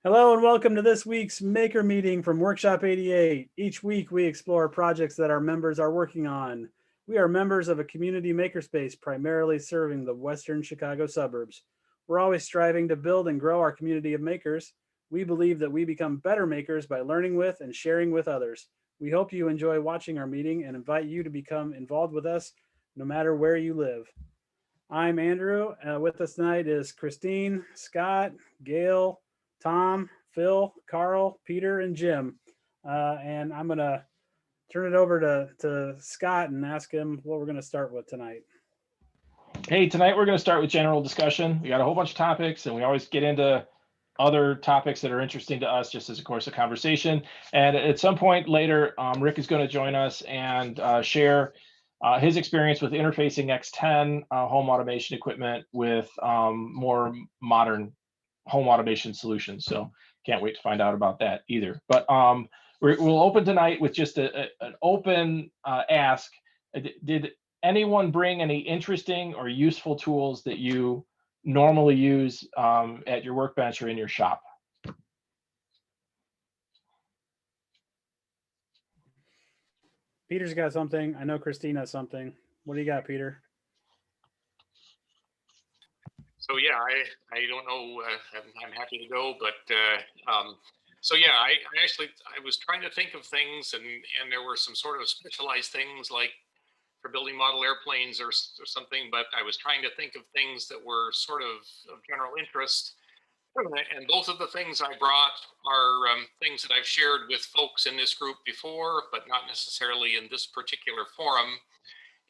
Hello and welcome to this week's Maker Meeting from Workshop 88. Each week we explore projects that our members are working on. We are members of a community makerspace primarily serving the western Chicago suburbs. We're always striving to build and grow our community of makers. We believe that we become better makers by learning with and sharing with others. We hope you enjoy watching our meeting and invite you to become involved with us no matter where you live. I'm Andrew. With us tonight is Christine, Scott, Gail, Tom, Phil, Carl, Peter, and Jim. And I'm going to turn it over to Scott and ask him what we're going to start with tonight. Hey, tonight we're going to start with general discussion. We got a whole bunch of topics, and we always get into other topics that are interesting to us just as a course of conversation. And at some point later, Rick is going to join us and share his experience with interfacing X10 home automation equipment with more modern home automation solutions. So can't wait to find out about that either. But we'll open tonight with just an open ask. Did anyone bring any interesting or useful tools that you normally use at your workbench or in your shop? Peter's got something. I know Christine has something. What do you got, Peter? So yeah, I don't know. I'm happy to go, but so yeah, I was trying to think of things, and there were some sort of specialized things like for building model airplanes or something, but I was trying to think of things that were sort of general interest. And both of the things I brought are things that I've shared with folks in this group before, but not necessarily in this particular forum.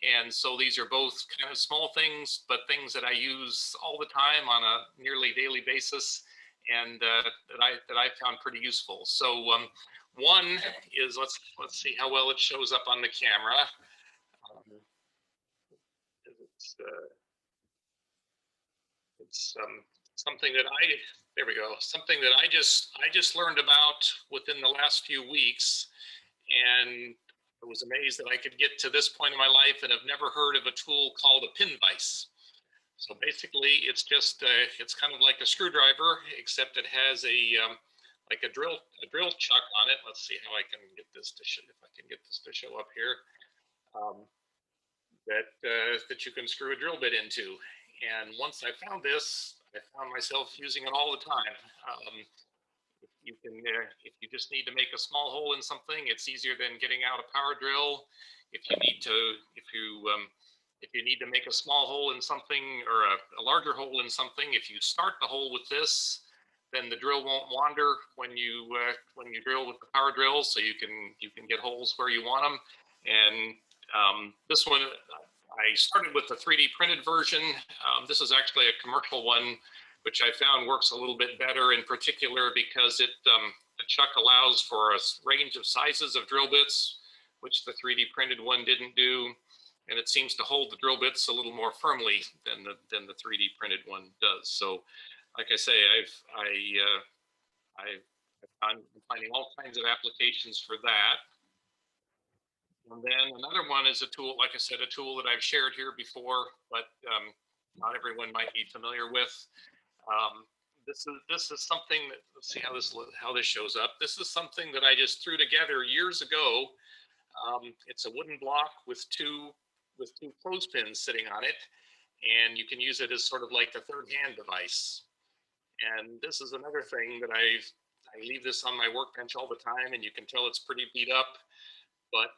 And so these are both kind of small things, but things that I use all the time on a nearly daily basis, and that I found pretty useful. So one is let's see how well it shows up on the camera. It's something that there we go. Something that I just learned about within the last few weeks, and I was amazed that I could get to this point in my life and have never heard of a tool called a pin vise. So basically, it's just it's kind of like a screwdriver, except it has a like a drill chuck on it. Let's see how I can get this to show, if I can get this to show up here. That you can screw a drill bit into. And once I found this, I found myself using it all the time. You can, if you just need to make a small hole in something, it's easier than getting out a power drill. If you need to, if you need to make a small hole in something or a larger hole in something, if you start the hole with this, then the drill won't wander when you drill with the power drill, so you can get holes where you want them. And this one, I started with the 3D printed version. This is actually a commercial one, which I found works a little bit better, in particular because the chuck allows for a range of sizes of drill bits, which the 3D printed one didn't do, and it seems to hold the drill bits a little more firmly than the 3D printed one does. So, like I say, I'm finding all kinds of applications for that. And then another one is a tool, like I said, a tool that I've shared here before, but not everyone might be familiar with. This is something that, let's see how this shows up. This is something that I just threw together years ago. It's a wooden block with two clothespins sitting on it, and you can use it as sort of like a third hand device. And this is another thing that I leave this on my workbench all the time, and you can tell it's pretty beat up. But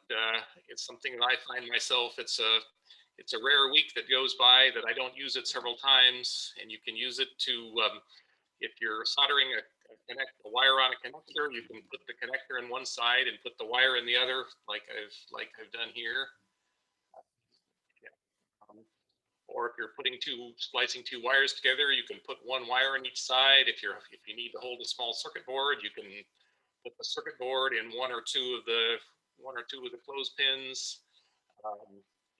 it's something that I find myself, it's a rare week that goes by that I don't use it several times, and you can use it to, if you're soldering a wire on a connector, you can put the connector in one side and put the wire in the other, like I've done here. Yeah. Or if you're splicing two wires together, you can put one wire on each side. If you need to hold a small circuit board, you can put the circuit board in one or two of the clothespins.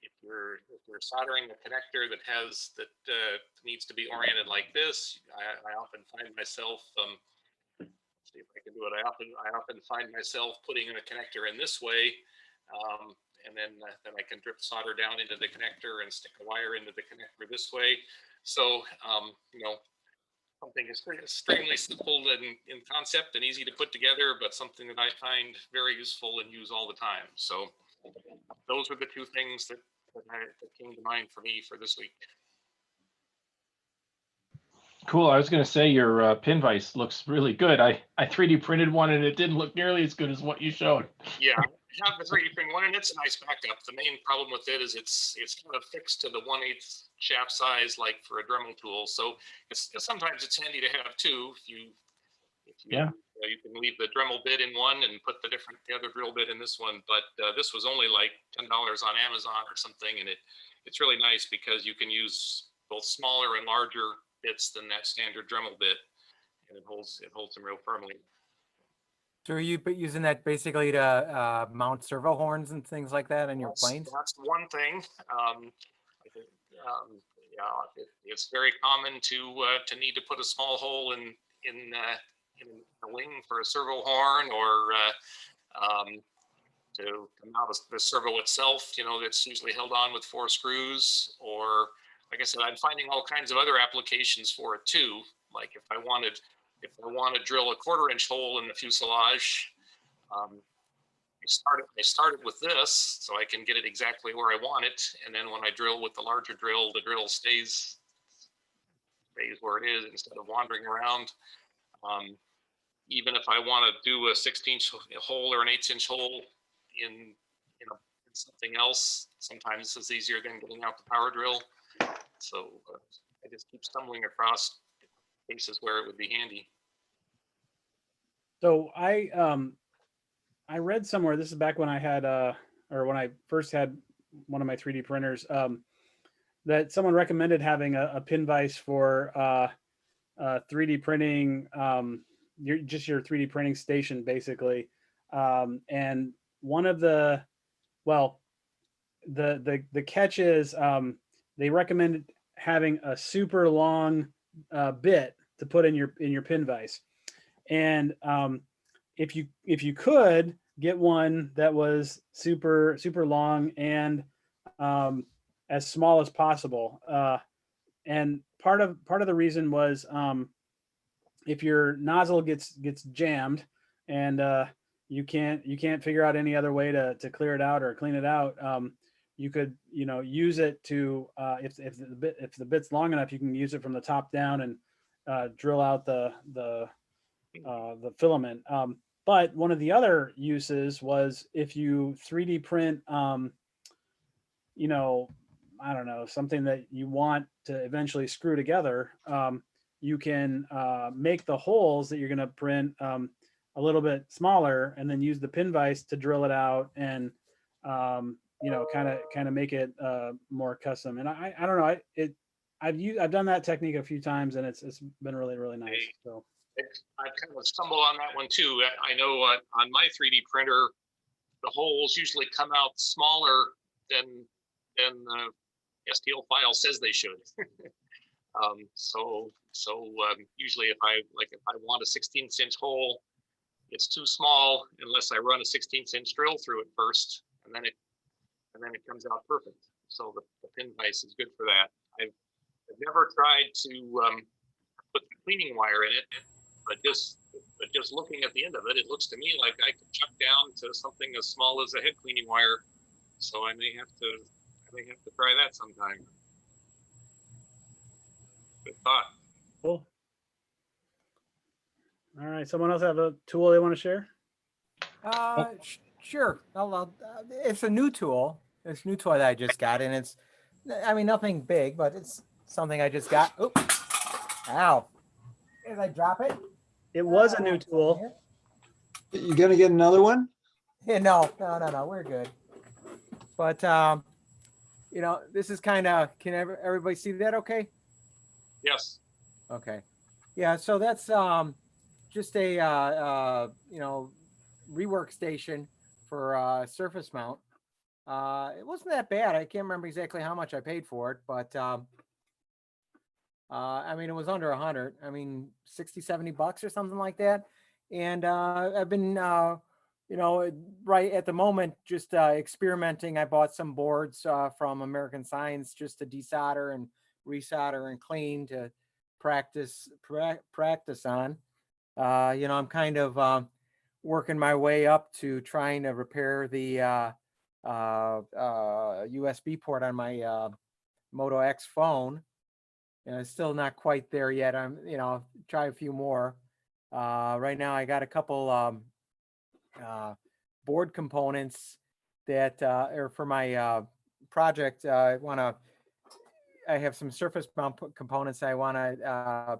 If you're soldering a connector that needs to be oriented like this, I often find myself see if I can do it. I often find myself putting a connector in this way, and then I can drip solder down into the connector and stick a wire into the connector this way. So something extremely simple in concept and easy to put together, but something that I find very useful and use all the time. So those were the two things that came to mind for me for this week. Cool. I was going to say your pin vise looks really good. I 3D printed one and it didn't look nearly as good as what you showed. Yeah, I have the 3D print one, and it's a nice backup. The main problem with it is it's kind of fixed to the 1/8 shaft size, like for a Dremel tool. So sometimes it's handy to have two. If you Yeah. you can leave the Dremel bit in one and put the other drill bit in this one. But this was only like $10 on Amazon or something, and it's really nice because you can use both smaller and larger bits than that standard Dremel bit, and it holds them real firmly. So are you using that basically to mount servo horns and things like that in your planes? That's one thing. Yeah, it's very common to need to put a small hole in a wing for a servo horn, or to mount the servo itself. That's usually held on with 4 screws. Or, like I said, I'm finding all kinds of other applications for it too. Like if I want to drill a 1/4-inch hole in the fuselage, I started with this so I can get it exactly where I want it, and then when I drill with the larger drill, the drill stays where it is instead of wandering around. Even if I want to do a 16-inch hole or an 1/8-inch hole in something else, sometimes it's easier than getting out the power drill. So I just keep stumbling across cases where it would be handy. So I read somewhere, this is back when I had or when I first had one of my 3D printers, that someone recommended having a pin vise for 3D printing, your 3D printing station basically. And one of the catch is they recommended having a super long bit to put in your pin vise. And if you could get one that was super long and as small as possible, and part of the reason was if your nozzle gets jammed and you can't figure out any other way to clear it out or clean it out, you could use it to if the bit's long enough, you can use it from the top down and drill out the filament. But one of the other uses was if you 3D print, I don't know, something that you want to eventually screw together, you can make the holes that you're going to print a little bit smaller, and then use the pin vise to drill it out and kind of make it more custom. And I don't know, I've done that technique a few times, and it's been really nice. So I've kind of stumbled on that one too. I know on my 3D printer, the holes usually come out smaller than the STL file says they should. So usually if I want a 16-inch hole, it's too small unless I run a 16-inch drill through it first, and then it comes out perfect. So the pin vise is good for that. I've never tried to put the cleaning wire in it, but just looking at the end of it, it looks to me like I could chuck down to something as small as a head cleaning wire. So I may have to try that sometime. Good thought. cool. All right, someone else have a tool they want to share? Sure. It's a new tool. It's a new tool that I just got, and it's, I mean, nothing big, but it's something I just got. Oops. Ow. Did I drop it? It was a new tool. You gonna get another one? Yeah, no, we're good. But this is kind of, can everybody see that okay? Yes. Okay. Yeah, so that's just a rework station for surface mount. It wasn't that bad. I can't remember exactly how much I paid for it, but I mean, it was under 100. I mean, 60, 70 bucks or something like that. And I've been, right at the moment, just experimenting. I bought some boards from American Science just to desolder and resolder and clean to practice on. I'm kind of working my way up to trying to repair the USB port on my Moto X phone. It's still not quite there yet. I'm, try a few more. Right now I got a couple board components that are for my project. I have some surface mount components I want to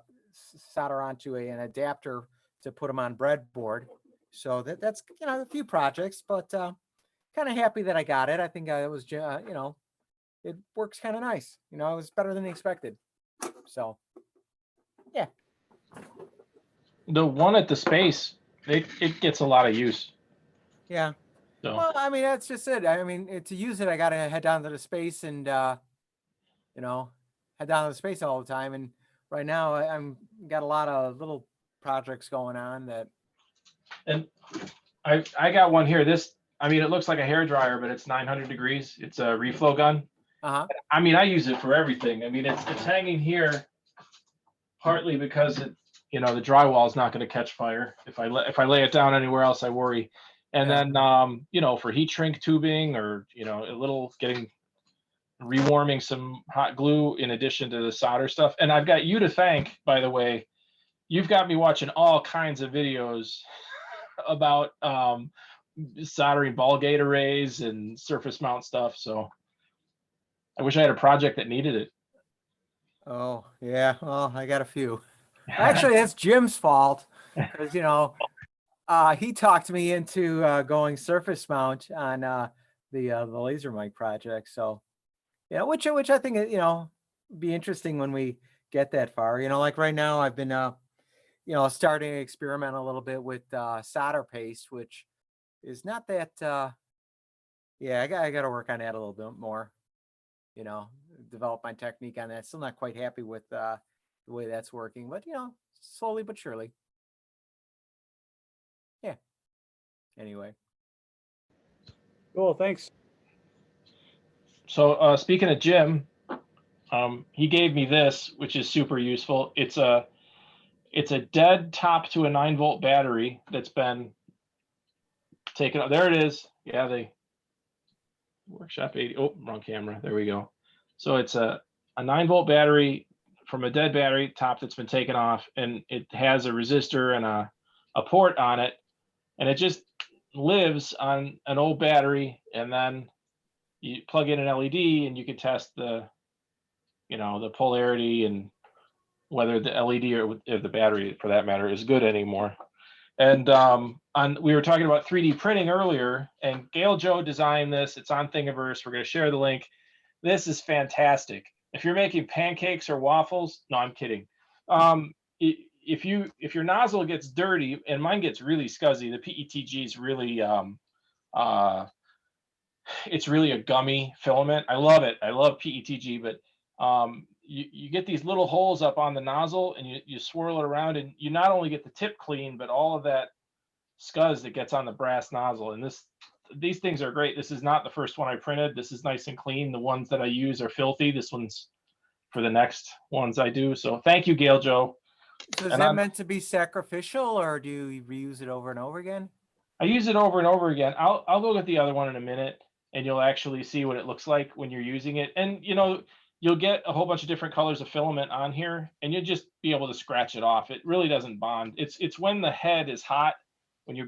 solder onto an adapter to put them on breadboard. So that's a few projects, but kind of happy that I got it. I think it was it works kind of nice. It was better than expected. So yeah. The one at the space, it gets a lot of use. Yeah. So Well, I mean, that's just it. I mean, to use it, I got to head down to the space and, head down to the space all the time. And right now I'm got a lot of little projects going on that. and I got one here. This, I mean, it looks like a hair dryer, but it's 900 degrees. It's a reflow gun. Uh-huh. I mean, I use it for everything. I mean, it's hanging here partly because the drywall is not going to catch fire. If I lay it down anywhere else, I worry. And Yeah. then for heat shrink tubing or a little rewarming some hot glue in addition to the solder stuff. And I've got you to thank, by the way. You've got me watching all kinds of videos about soldering ball gate arrays and surface mount stuff. So I wish I had a project that needed it. Oh, yeah. Well, I got a few. Actually, that's Jim's fault because, he talked me into going surface mount on the laser mic project. So, yeah, which I think, be interesting when we get that far. Like right now I've been, starting to experiment a little bit with solder paste, which is not that, I got to work on that a little bit more, develop my technique on that. Still not quite happy with the way that's working, but, slowly but surely. Yeah. Anyway. Cool. Thanks. So speaking of Jim, he gave me this, which is super useful. It's a dead top to a 9-volt battery that's been taken out. There it is. Yeah, the Workshop 80. Oh, wrong camera. There we go. So it's a 9-volt battery from a dead battery top that's been taken off, and it has a resistor and a port on it, and it just lives on an old battery. And then you plug in an LED, and you can test the polarity and whether the LED or the battery, for that matter, is good anymore. And we were talking about 3D printing earlier, and Gail Joe designed this. It's on Thingiverse. We're going to share the link. This is fantastic. If you're making pancakes or waffles, no, I'm kidding. If your nozzle gets dirty, and mine gets really scuzzy, the PETG is really it's really a gummy filament. I love it. I love PETG, but you get these little holes up on the nozzle, and you swirl it around, and you not only get the tip clean, but all of that scuzz that gets on the brass nozzle. And these things are great. This is not the first one I printed. This is nice and clean. The ones that I use are filthy. This one's for the next ones I do. So thank you, Gail Joe. So is that meant to be sacrificial, or do you reuse it over and over again? I use it over and over again. I'll go get the other one in a minute, and you'll actually see what it looks like when you're using it. And you'll get a whole bunch of different colors of filament on here, and you'll just be able to scratch it off. It really doesn't bond. It's when the head is hot,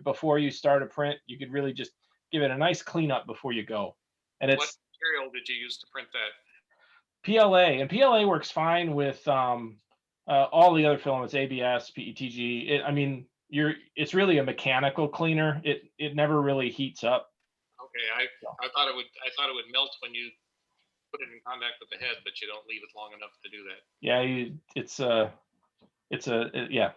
before you start a print, you could really just give it a nice cleanup before you go. And What material did you use to print that? PLA, and PLA works fine with all the other filaments, ABS, PETG. It's really a mechanical cleaner. It never really heats up. Okay, I thought it would melt when you put it in contact with the head, but you don't leave it long enough to do that. Yeah, yeah.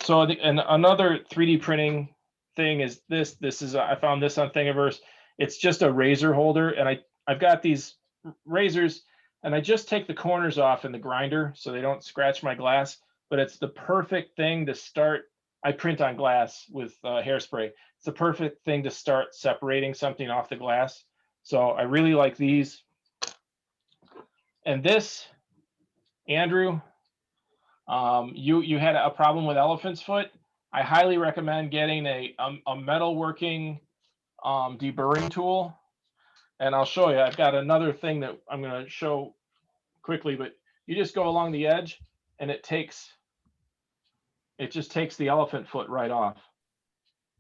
So and another 3D printing thing is this. This is I found this on Thingiverse. It's just a razor holder, and I've got these razors, and I just take the corners off in the grinder so they don't scratch my glass. But it's the perfect thing to start. I print on glass with hairspray. It's the perfect thing to start separating something off the glass. So I really like these. And this, Andrew, You had a problem with elephant's foot. I highly recommend getting a metalworking deburring tool. And I'll show you. I've got another thing that I'm going to show quickly, but you just go along the edge and it just takes the elephant foot right off.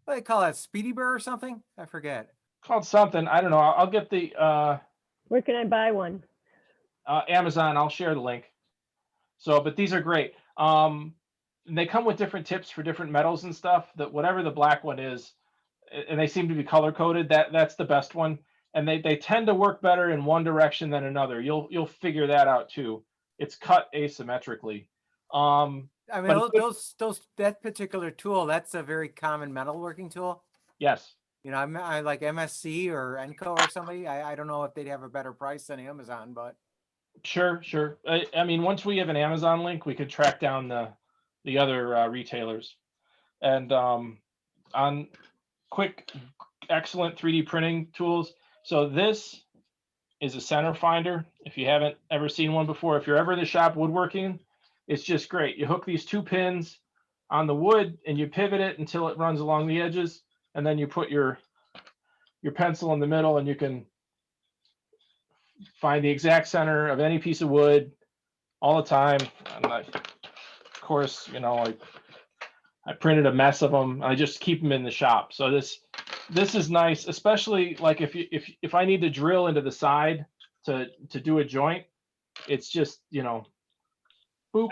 What do they call that? Speedy Burr or something? I forget. Called something. I don't know. I'll get the Where can I buy one? Amazon. I'll share the link. So, but these are great. They come with different tips for different metals and stuff. That whatever the black one is, and they seem to be color coded. That's the best one. And they tend to work better in one direction than another. You'll figure that out too. It's cut asymmetrically. I mean, But those that particular tool, that's a very common metalworking tool. yes. You know, I like MSC or Enco or somebody. I don't know if they'd have a better price than Amazon, but Sure. I mean, once we have an Amazon link, we could track down the other retailers. And on quick, excellent 3D printing tools. So this is a center finder. If you haven't ever seen one before, if you're ever in the shop woodworking, it's just great. You hook these 2 pins on the wood and you pivot it until it runs along the edges, and then you put your pencil in the middle, and you can find the exact center of any piece of wood all the time. And of course, you know, I printed a mess of them. I just keep them in the shop. So this is nice, especially like if I need to drill into the side to do a joint, it's just, you know, boop,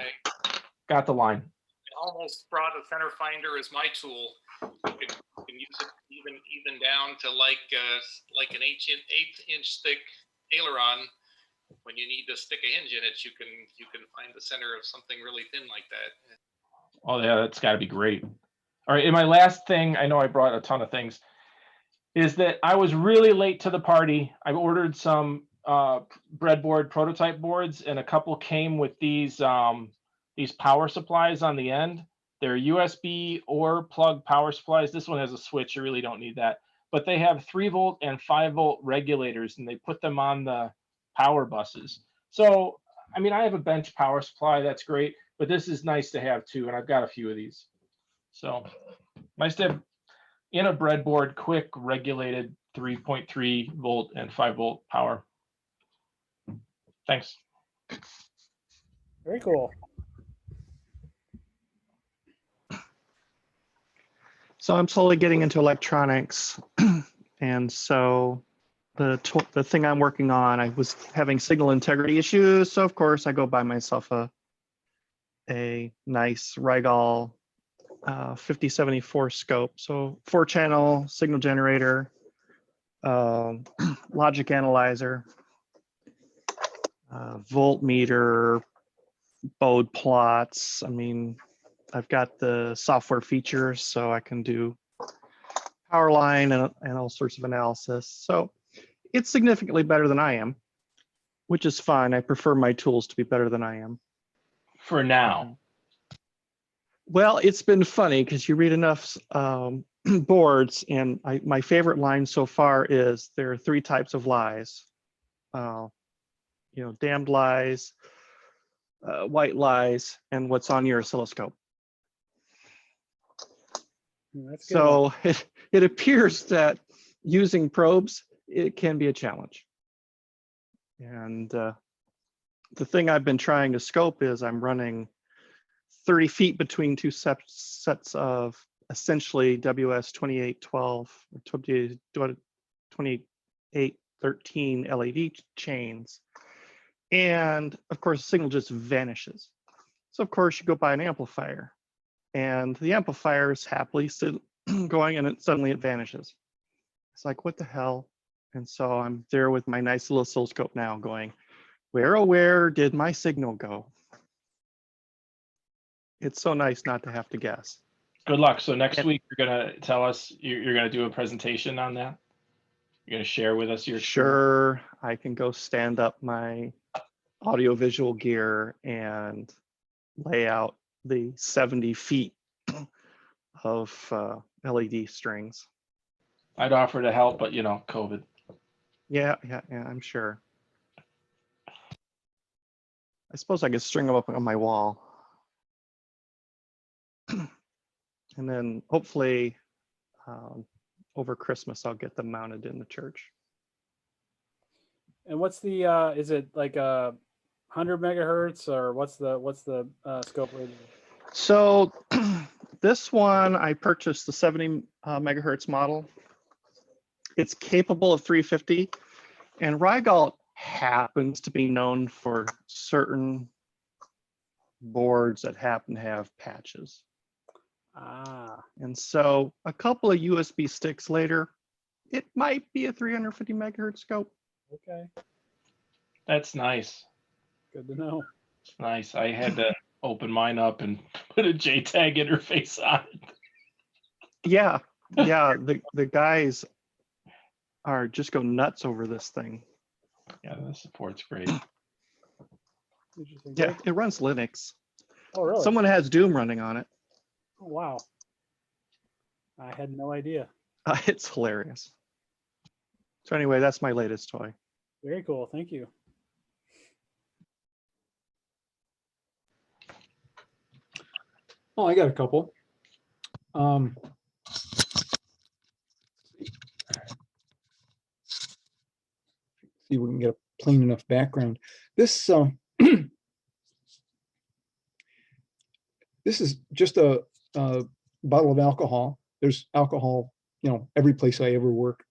got the line. I almost brought a center finder as my tool. You can use it even down to like an eighth inch thick aileron. When you need to stick a hinge in it, you can find the center of something really thin like that. Oh yeah, that's got to be great. All right, and my last thing, I know I brought a ton of things, is that I was really late to the party. I ordered some breadboard prototype boards, and a couple came with these power supplies on the end. They're USB or plug power supplies. This one has a switch. You really don't need that. But they have 3-volt and 5-volt regulators, and they put them on the power buses. So, I mean, I have a bench power supply. That's great. But this is nice to have too, and I've got a few of these. So nice to have in a breadboard, quick regulated 3.3 volt and 5-volt power. Thanks. Very cool. So I'm slowly getting into electronics, and so the thing I'm working on, I was having signal integrity issues. So of course I go buy myself a nice Rigol 5074 scope. So 4-channel signal generator, logic analyzer, voltmeter, bode plots. I mean, I've got the software features, so I can do power line and all sorts of analysis. So it's significantly better than I am, which is fine. I prefer my tools to be better than I am. For now. Well, it's been funny because you read enough boards, and my favorite line so far is there are 3 types of lies. You know, damned lies, white lies, and what's on your oscilloscope. That's good. So it appears that using probes, it can be a challenge. And the thing I've been trying to scope is I'm running 30 feet between 2 sets of essentially WS 2812 or 2813 LED chains. And of course, the signal just vanishes. So of course you go buy an amplifier, and the amplifier is happily still going, and suddenly it vanishes. It's like, what the hell? And so I'm there with my nice little oscilloscope now going, where oh where did my signal go? It's so nice not to have to guess. Good luck. So next week you're gonna tell us you're gonna do a presentation on that. You're gonna share with us your Sure, I can go stand up my audiovisual gear and lay out the 70 feet of LED strings. I'd offer to help, but you know, COVID. Yeah, I'm sure. I suppose I could string them up on my wall. And then hopefully over Christmas, I'll get them mounted in the church. And what's the is it like 100 megahertz, or what's the scope rating? So this one, I purchased the 70 megahertz model. It's capable of 350, and Rigalt happens to be known for certain boards that happen to have patches. Ah, And so a couple of USB sticks later, it might be a 350 megahertz scope. okay, That's nice. good to know. Nice. I had to open mine up and put a JTAG interface on it. Yeah, yeah, the guys are just go nuts over this thing. Yeah, the support's great. Interesting. Yeah, Very- it runs Linux. Oh, really? Someone has Doom running on it. Oh, wow. I had no idea. It's hilarious. So anyway, that's my latest toy. Very cool. Thank you. Oh, I got a couple. See if we can get a plain enough background. This this is just a bottle of alcohol. There's alcohol, every place I ever work.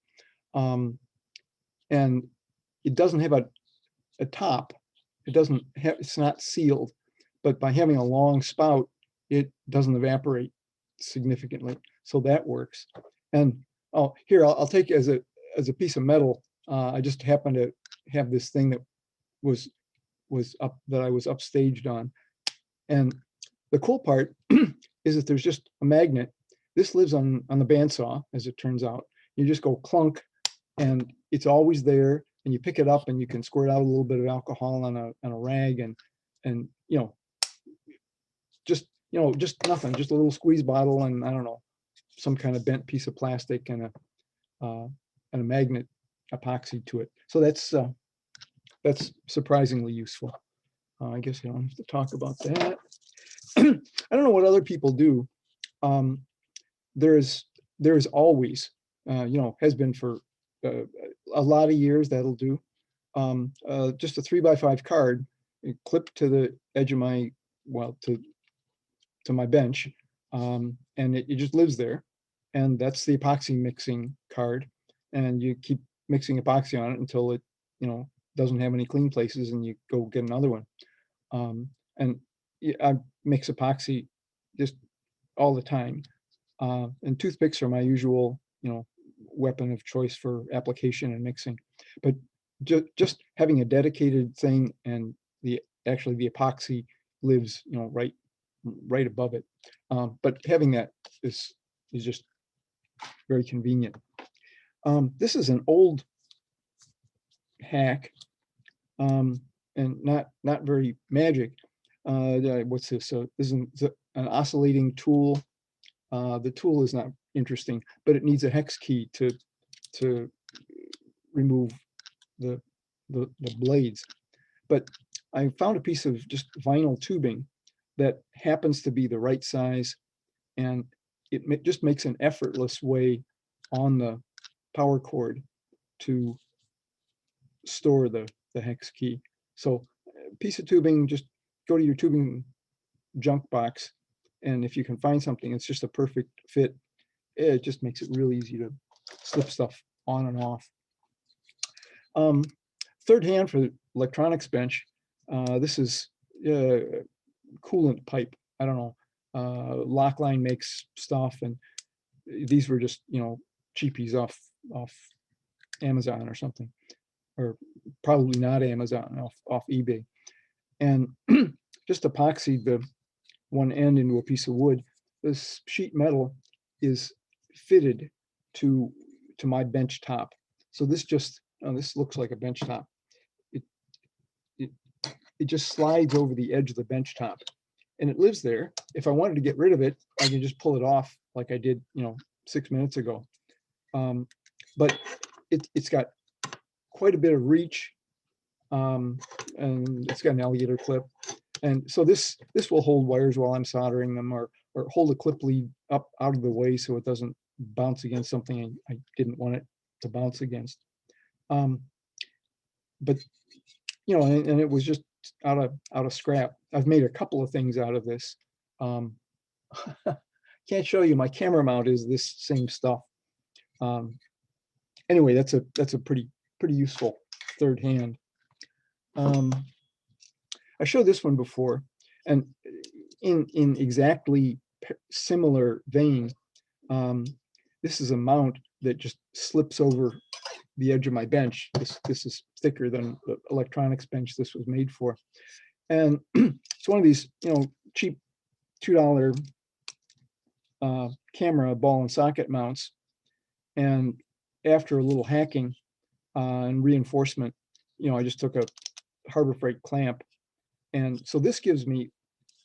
And it doesn't have a top. It doesn't have, it's not sealed, but by having a long spout, it doesn't evaporate significantly. So that works. And oh, here, I'll take as a piece of metal. I just happen to have this thing that was up, that I was upstaged on. And the cool part is that there's just a magnet. This lives on the bandsaw, as it turns out. You just go clunk, and it's always there. And you pick it up, and you can squirt out a little bit of alcohol on a rag, and just nothing, just a little squeeze bottle, and I don't know, some kind of bent piece of plastic, and a magnet epoxy to it. So that's surprisingly useful. I guess I don't have to talk about that. I don't know what other people do. There's always, has been for a lot of years, that'll do. Just a 3x5 card clipped to the edge of my, to my bench, and it just lives there. And that's the epoxy mixing card. And you keep mixing epoxy on it until it, doesn't have any clean places, and you go get another one. And I mix epoxy just all the time. And toothpicks are my usual, weapon of choice for application and mixing. But just having a dedicated thing, and actually the epoxy lives, right above it. But having that is just very convenient. This is an old hack, and not very magic. What's this? So this is an oscillating tool. The tool is not interesting, but it needs a hex key to remove the blades. But I found a piece of just vinyl tubing that happens to be the right size, and it just makes an effortless way on the power cord to store the hex key. So a piece of tubing, just go to your tubing junk box, and if you can find something, it's just a perfect fit. It just makes it real easy to slip stuff on and off. Third hand for the electronics bench. This is coolant pipe. I don't know. Lockline makes stuff, and these were just cheapies off Amazon or something, or probably not Amazon, off eBay. And just epoxied the one end into a piece of wood. This sheet metal is fitted to my bench top. So this just this looks like a bench top. It just slides over the edge of the bench top, and it lives there. If I wanted to get rid of it, I can just pull it off like I did 6 minutes ago. But it's got quite a bit of reach, and it's got an alligator clip. And so this will hold wires while I'm soldering them, or hold a clip lead up out of the way so it doesn't bounce against something I didn't want it to bounce against. But you know, and it was just out of scrap. I've made a couple of things out of this. Can't show you. My camera mount is this same stuff. Anyway, that's a pretty useful third hand. I showed this one before, and in exactly similar vein, this is a mount that just slips over the edge of my bench. This is thicker than the electronics bench this was made for, and it's one of these, you know, cheap $2 camera ball and socket mounts. And after a little hacking and reinforcement, you know, I just took a Harbor Freight clamp, and so this gives me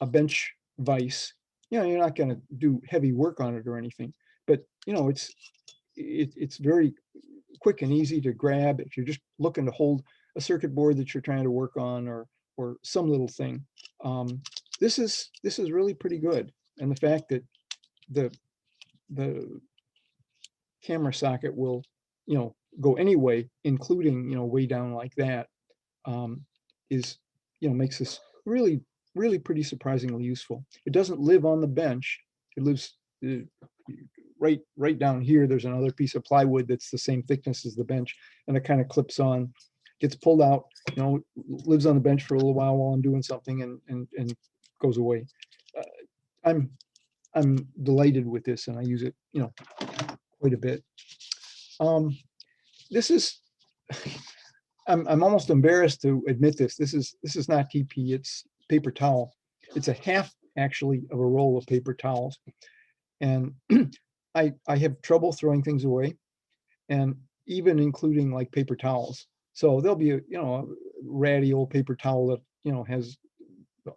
a bench vise. You know, you're not going to do heavy work on it or anything, but you know, it's very quick and easy to grab if you're just looking to hold a circuit board that you're trying to work on, or some little thing. This is really pretty good, and the fact that the camera socket will, you know, go anyway, including, you know, way down like that, is, you know, makes this really pretty surprisingly useful. It doesn't live on the bench. It lives right down here. There's another piece of plywood that's the same thickness as the bench, and it kind of clips on, gets pulled out, you know, lives on the bench for a little while I'm doing something, and goes away. I'm delighted with this, and I use it, you know, quite a bit. This is, I'm almost embarrassed to admit this. This is not TP, it's paper towel. It's a half, actually, of a roll of paper towels. And I have trouble throwing things away, and even including like paper towels. So there'll be a, you know, a ratty old paper towel that, you know, has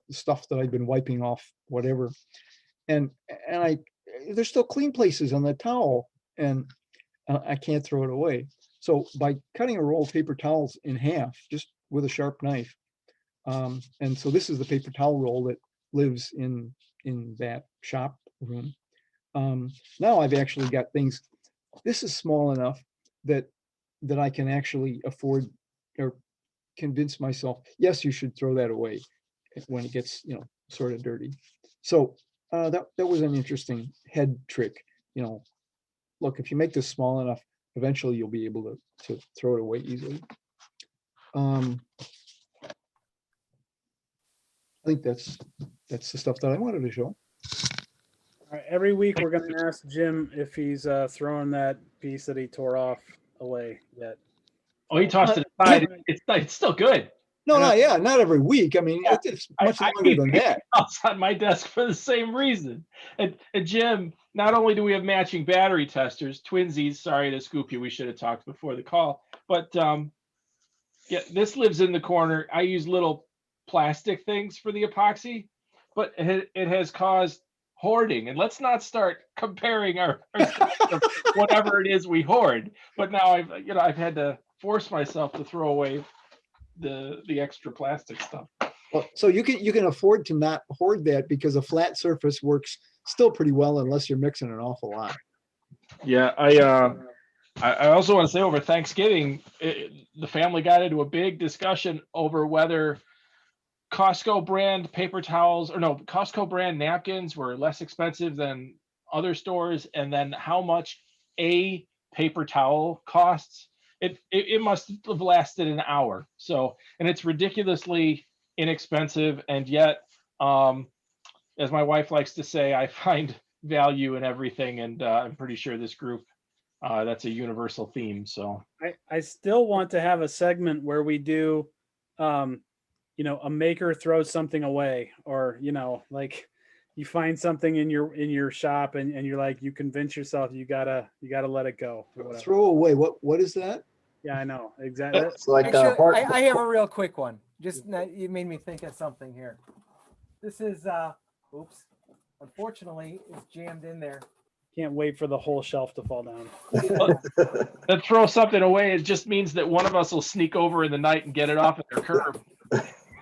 stuff that I've been wiping off, whatever. And there's still clean places on the towel, and I can't throw it away. So by cutting a roll of paper towels in half, just with a sharp knife, and so this is the paper towel roll that lives in that shop room. Now I've actually got things. This is small enough that I can actually afford, or convince myself, yes, you should throw that away when it gets, you know, sort of dirty. So that was an interesting head trick. You know, look, if you make this small enough, eventually you'll be able to throw it away easily. I think that's the stuff that I wanted to show. All right, every week we're going to ask Jim if he's throwing that piece that he tore off away yet. Oh, he tossed it aside. It's still good. No, not every week. I mean, it's much longer than that. It's on my desk for the same reason. And Jim, not only do we have matching battery testers, twinsies. Sorry to scoop you. We should have talked before the call. But yeah, this lives in the corner. I use little plastic things for the epoxy, but it has caused hoarding. And let's not start comparing our whatever it is we hoard. But now I've had to force myself to throw away the extra plastic stuff. Well, so you can afford to not hoard that, because a flat surface works still pretty well unless you're mixing an awful lot. Yeah, I also want to say, over Thanksgiving, the family got into a big discussion over whether Costco brand paper towels, or no, Costco brand napkins were less expensive than other stores, and then how much a paper towel costs. It must have lasted an hour. So, and it's ridiculously inexpensive, and yet, as my wife likes to say, I find value in everything, and I'm pretty sure this group, that's a universal theme. So I still want to have a segment where we do, you know, a maker throws something away, or, you know, like you find something in your shop, and you're like, you convince yourself you gotta let it go. Throw away. What is that? Yeah, I know exactly. It's like Actually, I have a real quick one. Just you made me think of something here. This is oops. Unfortunately, it's jammed in there. Can't wait for the whole shelf to fall down. to throw something away, it just means that one of us will sneak over in the night and get it off at their curb.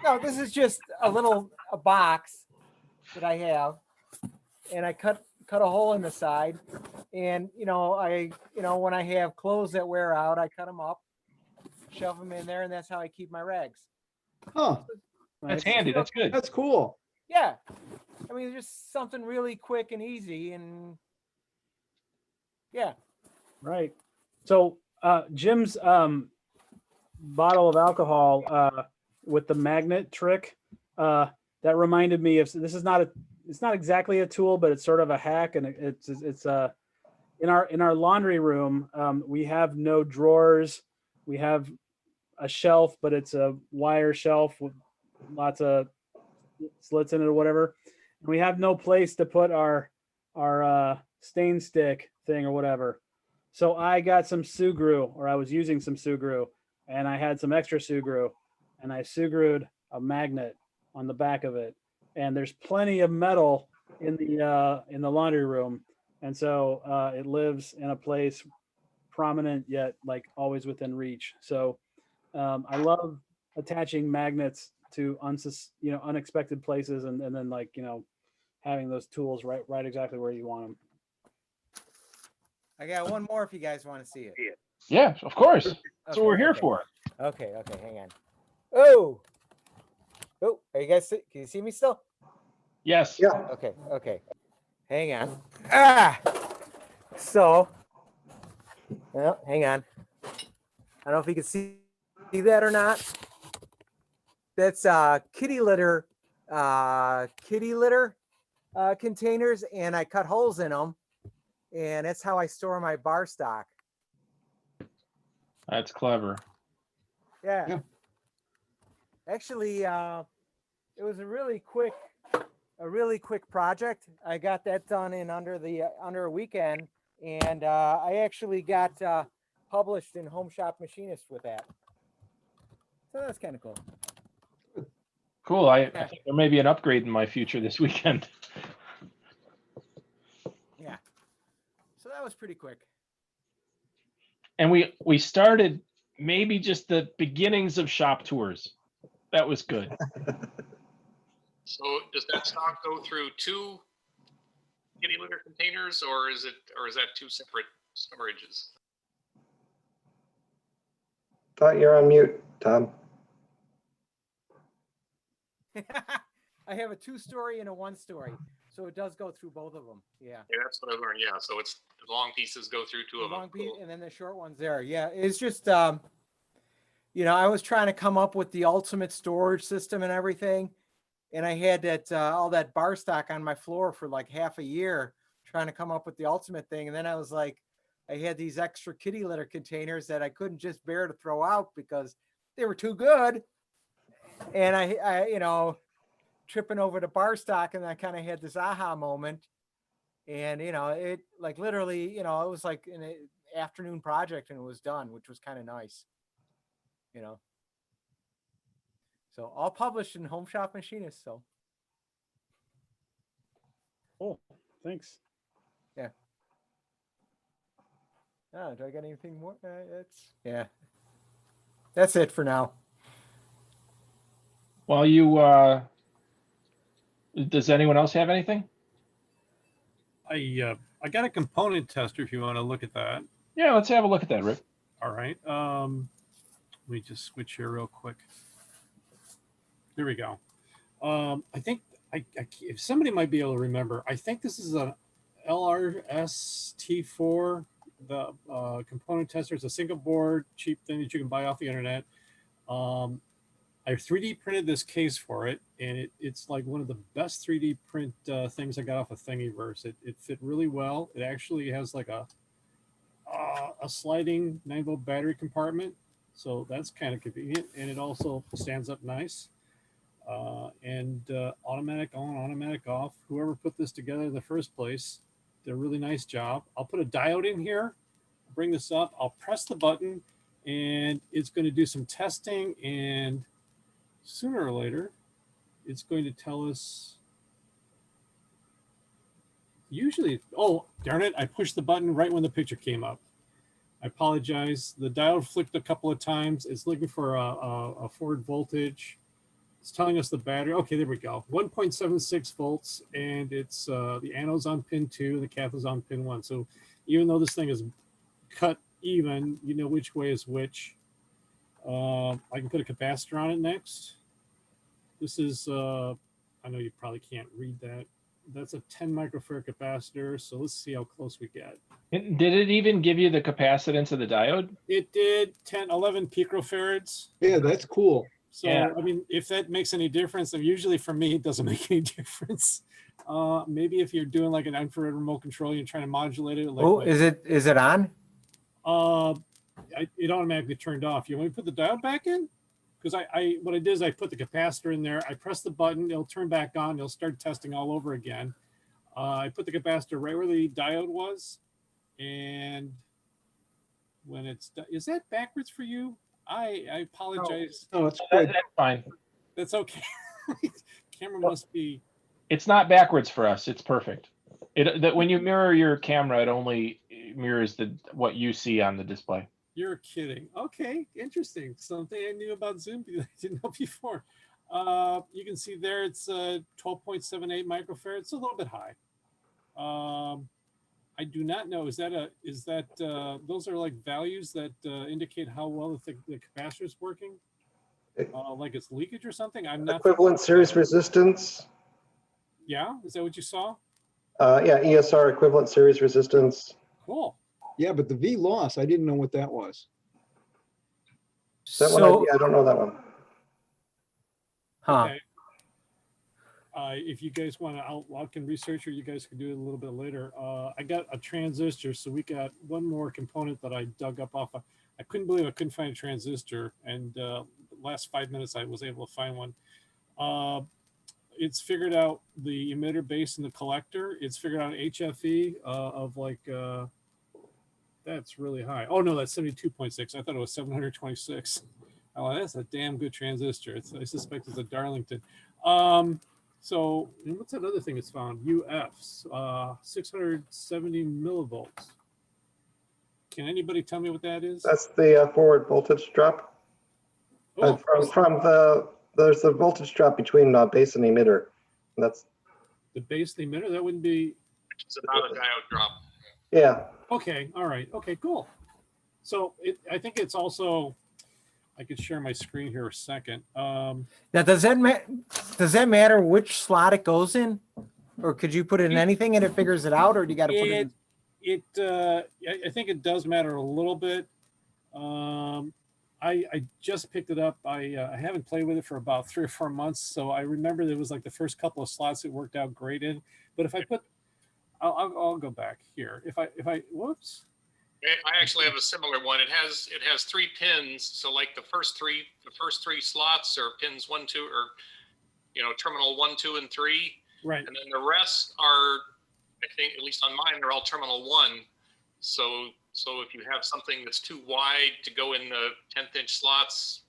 No, this is just a box that I have, and I cut a hole in the side, and when I have clothes that wear out, I cut them up, shove them in there, and that's how I keep my rags. Huh, That's Nice. handy. That's good. that's cool. Yeah, I mean, just something really quick and easy, and yeah. Right. So Jim's bottle of alcohol with the magnet trick that reminded me of, this is not a, it's not exactly a tool, but it's sort of a hack, and it's in our laundry room. We have no drawers. We have a shelf, but it's a wire shelf with lots of slits in it or whatever. And we have no place to put our stain stick thing or whatever. So I got some Sugru, or I was using some Sugru, and I had some extra Sugru, and I Sugrued a magnet on the back of it. And there's plenty of metal in the laundry room, and so it lives in a place prominent yet like always within reach. So I love attaching magnets to unexpected places, and then having those tools right exactly where you want them. I got one more if you guys want to see it. Yeah, of course. That's what we're here Okay. for. Okay, hang on. Oh, are you guys can you see me still? Yes. Okay. Hang on. So, well, hang on. I don't know if you can see that or not. That's kitty litter containers, and I cut holes in them, and that's how I store my bar stock. That's clever. Yeah. Actually, it was a really quick project. I got that done in under a weekend, and I actually got published in Home Shop Machinist with that. So that's kind of cool. Cool. I think there may be an upgrade in my future this weekend. Yeah. So that was pretty quick. And we started maybe just the beginnings of shop tours. That was good. So does that stock go through 2 kitty litter containers, or is that 2 separate storages? Thought you're on mute, Tom. I have a 2-story and a 1-story, so it does go through both of them. Yeah. Yeah, that's what I learned. Yeah, so it's the long pieces go through 2 of them. Long piece, and then the short one's there. Yeah, it's just I was trying to come up with the ultimate storage system and everything, and I had that all that bar stock on my floor for like half a year trying to come up with the ultimate thing, and then I was like, I had these extra kitty litter containers that I couldn't just bear to throw out because they were too good, and I tripping over the bar stock, and I kind of had this aha moment. And, it like literally, it was like an afternoon project and it was done, which was kind of nice, So all published in Home Shop Machinist. So. Cool. Thanks. Yeah. Oh, do I got anything more? That's it for now. Well, does anyone else have anything? I got a component tester if you want to look at that. Yeah, let's have a look at that, Rick. All right. Let me just switch here real quick. Here we go. I think if somebody might be able to remember, I think this is a LRS-T4. The component tester is a single board, cheap thing that you can buy off the internet. I 3D printed this case for it, and it's like one of the best 3D print things I got off of Thingiverse. It fit really well. It actually has like a sliding 9-volt battery compartment, so that's kind of convenient, and it also stands up nice. And automatic on, automatic off. Whoever put this together in the first place did a really nice job. I'll put a diode in here, bring this up, I'll press the button, and it's going to do some testing, and sooner or later, it's going to tell us, usually, oh, darn it, I pushed the button right when the picture came up. I apologize. The diode flicked a couple of times. It's looking for a forward voltage. It's telling us the battery. Okay, there we go. 1.76 volts, and it's the anode's on pin 2, and the cathode's on pin 1. So even though this thing is cut even, you know which way is which. I can put a capacitor on it next. This is, I know you probably can't read that. That's a 10 microfarad capacitor. So let's see how close we get. Did it even give you the capacitance of the diode? It did 11 picofarads. Yeah, that's cool. So, Yeah. I mean, if that makes any difference, and usually for me, it doesn't make any difference. Maybe if you're doing like an infrared remote control, you're trying to modulate it. Like, Oh, is it on? It automatically turned off. You want me to put the diode back in? Because what I did is I put the capacitor in there. I press the button. It'll turn back on. It'll start testing all over again. I put the capacitor right where the diode was. And when it's done, is that backwards for you? I apologize. No, it's That- good. that's fine. That's okay. Camera must be. It's not backwards for us. It's perfect. That when you mirror your camera, it only mirrors what you see on the display. You're kidding. Okay, interesting. Something I knew about Zoom that I didn't know before. You can see there it's 12.78 microfarad. It's a little bit high. I do not know. Is that those are like values that indicate how well the capacitor is working? Like it's leakage or something? I'm not. Equivalent series resistance. Yeah, is that what you saw? Yeah, ESR equivalent series resistance. Cool. Yeah, but the V loss, I didn't know what that was. That one, I don't know that one. Huh. Okay. If you guys want to, I can research, or you guys can do it a little bit later. I got a transistor, so we got one more component that I dug up off. I couldn't believe I couldn't find a transistor, and the last 5 minutes I was able to find one. It's figured out the emitter base and the collector. It's figured out HFE of like, that's really high. Oh no, that's 72.6. I thought it was 726. Oh, that's a damn good transistor. I suspect it's a Darlington. So what's that other thing it's found? UFs, 670 millivolts. Can anybody tell me what that is? That's the forward voltage drop. Oh, There's a voltage drop between base and emitter. That's the base of the emitter? That wouldn't be. It's about a diode drop. yeah. Okay, all right. Okay, cool. So I think it's also, I could share my screen here a second. Now, does that matter which slot it goes in? Or could you put it in anything and it figures it out, or do you got to put it in? I think it does matter a little bit. I just picked it up. I haven't played with it for about 3 or 4 months, so I remember there was like the first couple of slots it worked out great in. But if I put, I'll go back here. If I whoops. I actually have a similar one. It has 3 pins. So like the first three slots are pins 1, 2, or terminal 1, 2, and 3. Right. And then the rest are, I think, at least on mine, they're all terminal 1. So if you have something that's too wide to go in the 10th inch slots,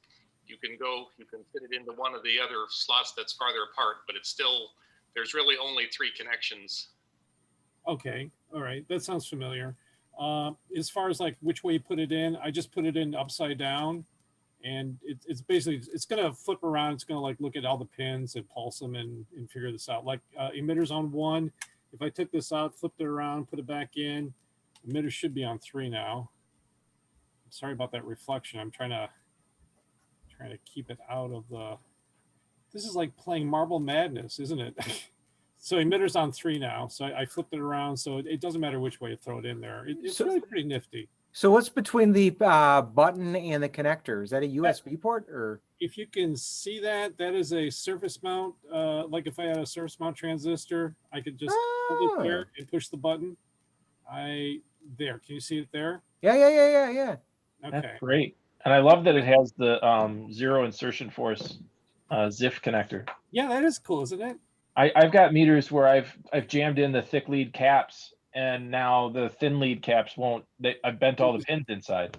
you can fit it into one of the other slots that's farther apart, but it's still, there's really only 3 connections. Okay. All right. That sounds familiar. As far as like which way you put it in, I just put it in upside down, and it's basically, it's going to flip around. It's going to like look at all the pins and pulse them and figure this out. Like emitters on 1. If I took this out, flipped it around, put it back in, emitter should be on 3 now. I'm sorry about that reflection. I'm trying to keep it out of the, this is like playing Marble Madness, isn't it? So emitter's on 3 now. So I flipped it around. So it doesn't matter which way you throw it in there. It's really pretty nifty. So what's between the button and the connector? Is that a USB port, or? If you can see that, that is a surface mount. Like if I had a surface mount transistor, I could just hold it there and push the button. There, can you see it there? Yeah. Okay. That's great. And I love that it has the zero insertion force ZIF connector. Yeah, that is cool, isn't it? I've got meters where I've jammed in the thick lead caps, and now the thin lead caps won't. I've bent all the pins inside.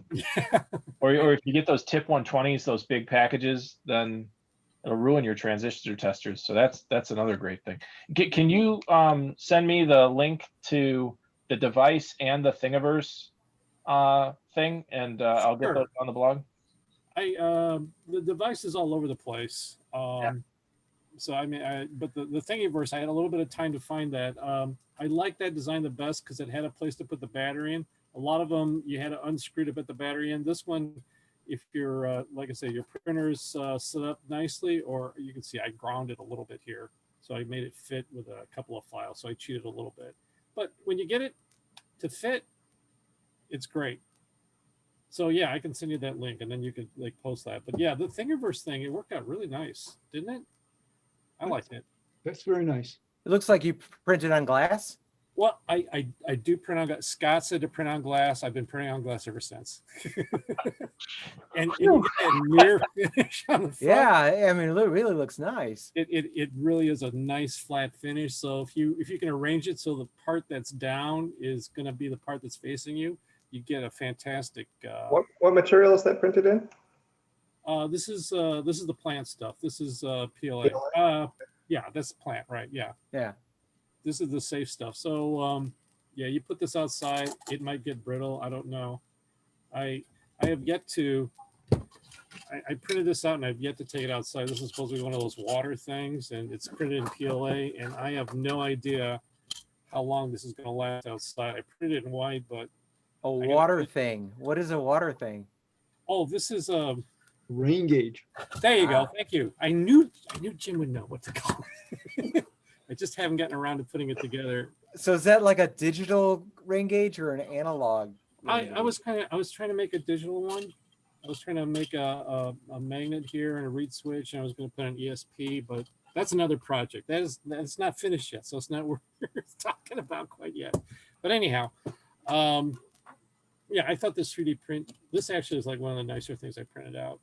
Or if you get those tip 120s, those big packages, then it'll ruin your transistor testers. So that's another great thing. Can you send me the link to the device and the Thingiverse thing, and I'll get those on the blog. The device is all over the place. So I mean, but the Thingiverse, I had a little bit of time to find that. I like that design the best because it had a place to put the battery in. A lot of them you had to unscrew to put the battery in. This one, if you're like I say, your printer's set up nicely, or you can see I grounded a little bit here, so I made it fit with a couple of files. So I cheated a little bit, but when you get it to fit, it's great. So yeah, I can send you that link, and then you could like post that. But yeah, the Thingiverse thing, it worked out really nice, didn't it? I liked it. That's very nice. It looks like you printed on glass. Well, I do print on glass. Scott said to print on glass. I've been printing on glass ever since. and you get that mirror finish on the front. Yeah, I mean, it really looks nice. It really is a nice flat finish. So if you can arrange it so the part that's down is going to be the part that's facing you, you get a fantastic. What material is that printed in? This is the plant stuff. This is PLA. Yeah, that's plant, right? Yeah. Yeah. This is the safe stuff. So yeah, you put this outside, it might get brittle. I don't know. I have yet to. I printed this out and I've yet to take it outside. This is supposed to be one of those water things, and it's printed in PLA, and I have no idea how long this is going to last outside. I printed it in white, but a water thing. What is a water thing? Oh, this is a rain gauge. There you go. Thank you. I knew Jim would know what to call it. I just haven't gotten around to putting it together. So is that like a digital rain gauge or an analog? I was trying to make a digital one. I was trying to make a magnet here and a reed switch, and I was going to put an ESP, but that's another project. That's not finished yet, so it's not worth talking about quite yet. But anyhow, yeah, I thought this 3D print, this actually is like one of the nicer things I printed out.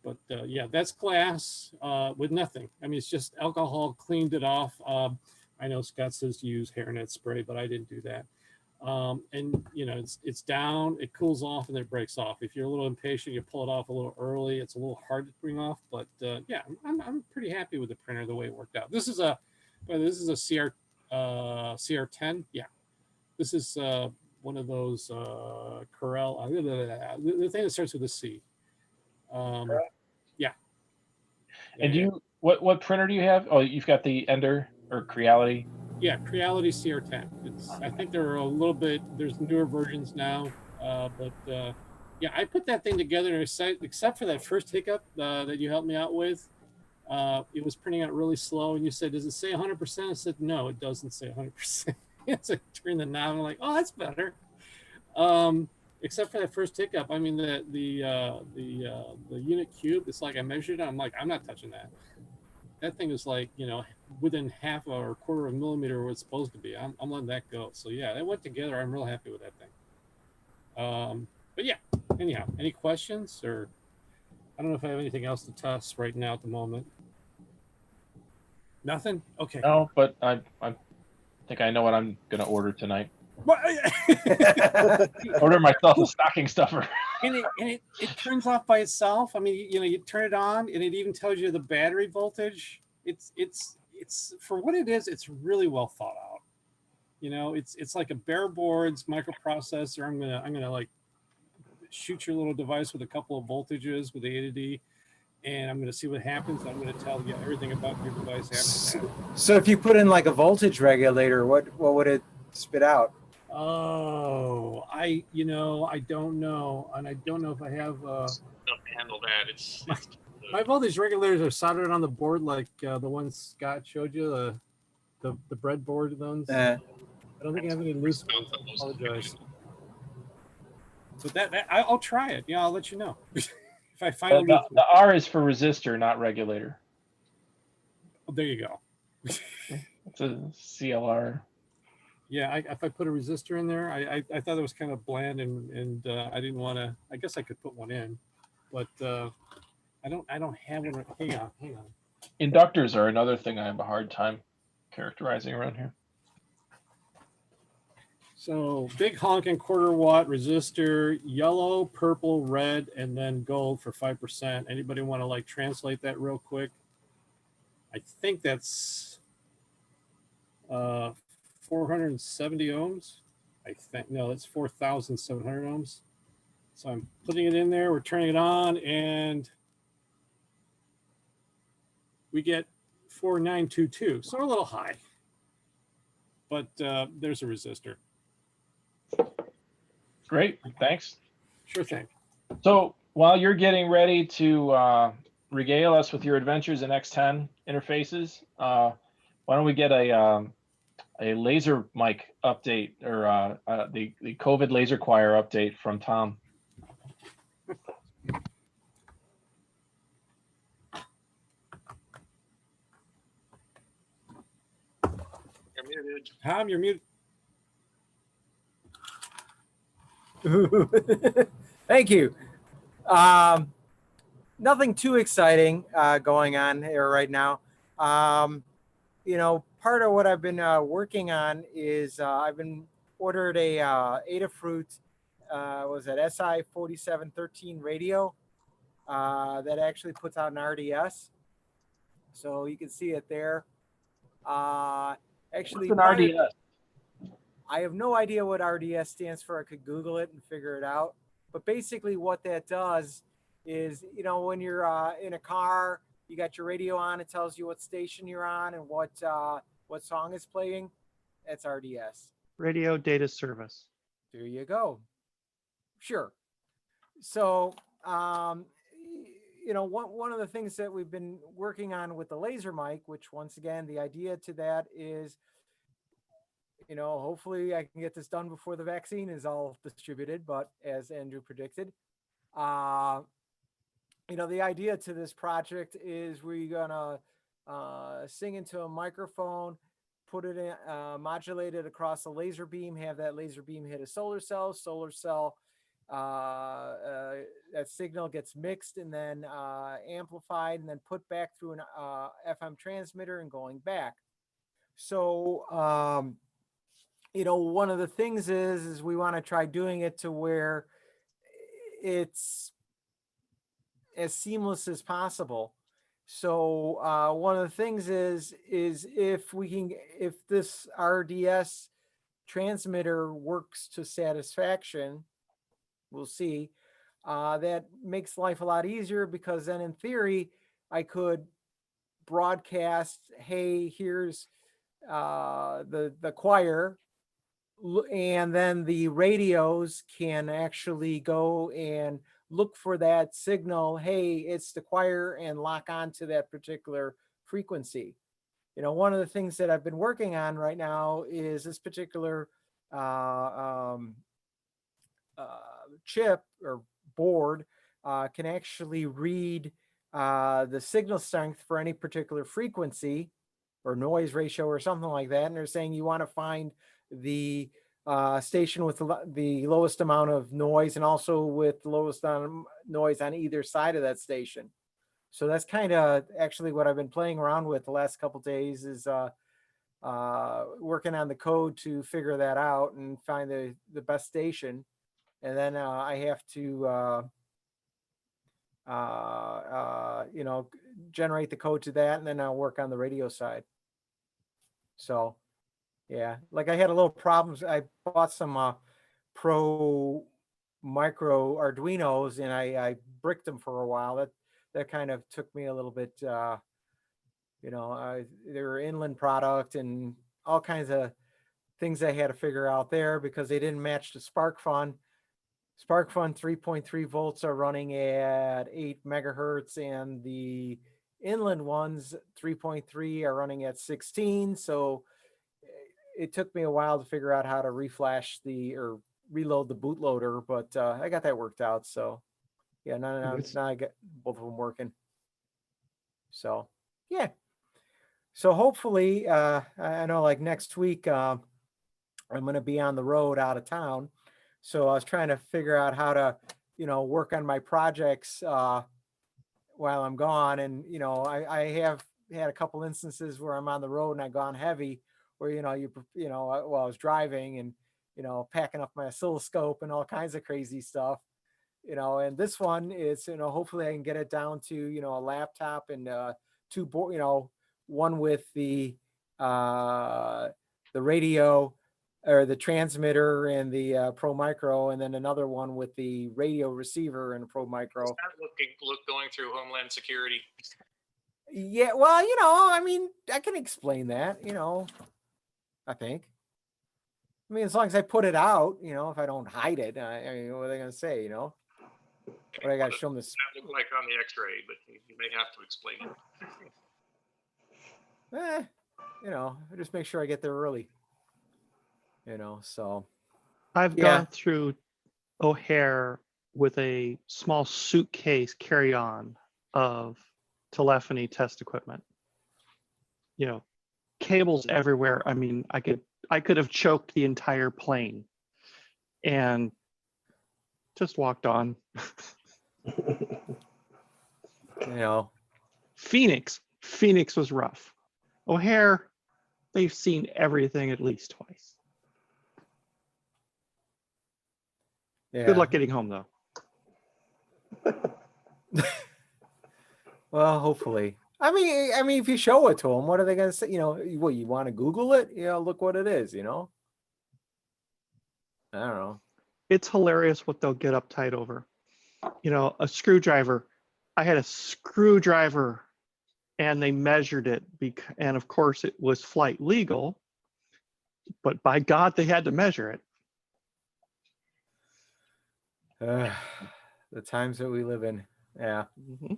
But yeah, that's glass with nothing. I mean, it's just alcohol, cleaned it off. I know Scott says to use hairnet spray, but I didn't do that. And you know, it's down, it cools off, and then it breaks off. If you're a little impatient, you pull it off a little early. It's a little hard to bring off, but yeah, I'm pretty happy with the printer the way it worked out. This is a CR10. Yeah, this is one of those Corel. The thing that starts with a C. Yeah. And what printer do you have? Oh, you've got the Ender or Creality. Yeah, Creality CR10. I think there are a little bit. There's newer versions now, but yeah, I put that thing together, and except for that first hiccup that you helped me out with, it was printing out really slow. And you said, "Does it say 100%?" I said, "No, it doesn't say 100%." So I turned the knob, and I'm like, "Oh, that's better." Except for that first hiccup. I mean, the unit cube. It's like I measured it. I'm like, I'm not touching that. That thing is like, you know, within half or a quarter of a millimeter where it's supposed to be. I'm letting that go. So yeah, they went together. I'm real happy with that thing. But yeah, anyhow, any questions? Or I don't know if I have anything else to test right now at the moment. Nothing? Okay. No, but I think I know what I'm gonna order tonight. What? Order myself a stocking stuffer. And it turns off by itself. I mean, you know, you turn it on, and it even tells you the battery voltage. It's for what it is. It's really well thought out. You know, it's like a bare boards microprocessor. I'm gonna like shoot your little device with a couple of voltages with the A to D, and I'm gonna see what happens. I'm gonna tell you everything about your device after that. So if you put in like a voltage regulator, what would it spit out? Oh, I don't know, and I don't know if I have Enough to handle that. It's my voltage regulators are soldered on the board like the ones Scott showed you, the breadboard ones. I don't think I have any loose ones. I apologize. So that I'll try it. Yeah, I'll let you know if I find the R is for resistor, not regulator. Oh, there you go. It's a CLR. Yeah, if I put a resistor in there, I thought it was kind of bland, and I didn't want to. I guess I could put one in, but I don't have one. Hang on. Inductors are another thing I have a hard time characterizing around here. So big honking quarter watt resistor, yellow, purple, red, and then gold for 5%. Anybody want to like translate that real quick? I think that's 470 ohms. I think no, that's 4,700 ohms. So I'm putting it in there, we're turning it on, and we get 4922. So we're a little high, but there's a resistor. Great, thanks. Sure thing. So while you're getting ready to regale us with your adventures in X10 interfaces, why don't we get a laser mic update, or the COVID laser choir update from Tom? You're muted. Tom, you're muted. Thank you. Nothing too exciting going on here right now. Part of what I've been working on is I've been ordered a Adafruit, was that SI 4713 radio that actually puts out an RDS. So you can see it there. Actually, What's an RDS? I have no idea what RDS stands for. I could Google it and figure it out. But basically what that does is, when you're in a car, you got your radio on, it tells you what station you're on and what song is playing. That's RDS. Radio data service. There you go. Sure. So, one of the things that we've been working on with the laser mic, which once again, the idea to that is, hopefully I can get this done before the vaccine is all distributed, but as Andrew predicted, the idea to this project is we're gonna sing into a microphone, put it in, modulate it across a laser beam, have that laser beam hit a solar cell, that signal gets mixed and then amplified and then put back through an FM transmitter and going back. So, one of the things is we want to try doing it to where it's as seamless as possible. So one of the things is if this RDS transmitter works to satisfaction, we'll see. That makes life a lot easier because then in theory, I could broadcast, hey, here's the choir, and then the radios can actually go and look for that signal. Hey, it's the choir, and lock on to that particular frequency. One of the things that I've been working on right now is this particular chip or board can actually read the signal strength for any particular frequency or noise ratio or something like that. And they're saying you want to find the station with the lowest amount of noise and also with the lowest amount of noise on either side of that station. So that's kind of actually what I've been playing around with the last couple of days is working on the code to figure that out and find the best station. And then I have to, generate the code to that, and then I'll work on the radio side. So, yeah, like I had a little problems. I bought some Pro Micro Arduinos, and I bricked them for a while. That kind of took me a little bit. They were inland product and all kinds of things I had to figure out there because they didn't match the SparkFun. SparkFun 3.3 volts are running at 8 megahertz, and the inland ones 3.3 are running at 16. So it took me a while to figure out how to reflash or reload the bootloader, but I got that worked out. So yeah, now I got both of them working. So yeah. So hopefully, I know like next week, I'm going to be on the road out of town. So I was trying to figure out how to, work on my projects while I'm gone. And, I have had a couple instances where I'm on the road and I've gone heavy where, while I was driving and, packing up my oscilloscope and all kinds of crazy stuff, and this one is, hopefully I can get it down to, a laptop and two board, one with the radio or the transmitter and the Pro Micro, and then another one with the radio receiver and a Pro Micro. How's that look going through Homeland Security? Yeah, well, I mean, I can explain that, I think. I mean, as long as I put it out, if I don't hide it, I mean, what are they going to say, What I got to show them this. That look like on the X-ray, but you may have to explain it. Just make sure I get there early. So. I've gone through O'Hare with a small suitcase carry-on of telephony test equipment. Cables everywhere. I mean, I could have choked the entire plane and just walked on. Phoenix was rough. O'Hare, they've seen everything at least twice. Yeah. Good luck getting home, though. Well, hopefully. I mean, if you show it to them, what are they going to say? What, you want to Google it? Look what it is, I don't know. It's hilarious what they'll get uptight over. A screwdriver. I had a screwdriver and they measured it, and of course it was flight legal, but by God, they had to measure it. The times that we live in. Yeah. Mm-hmm.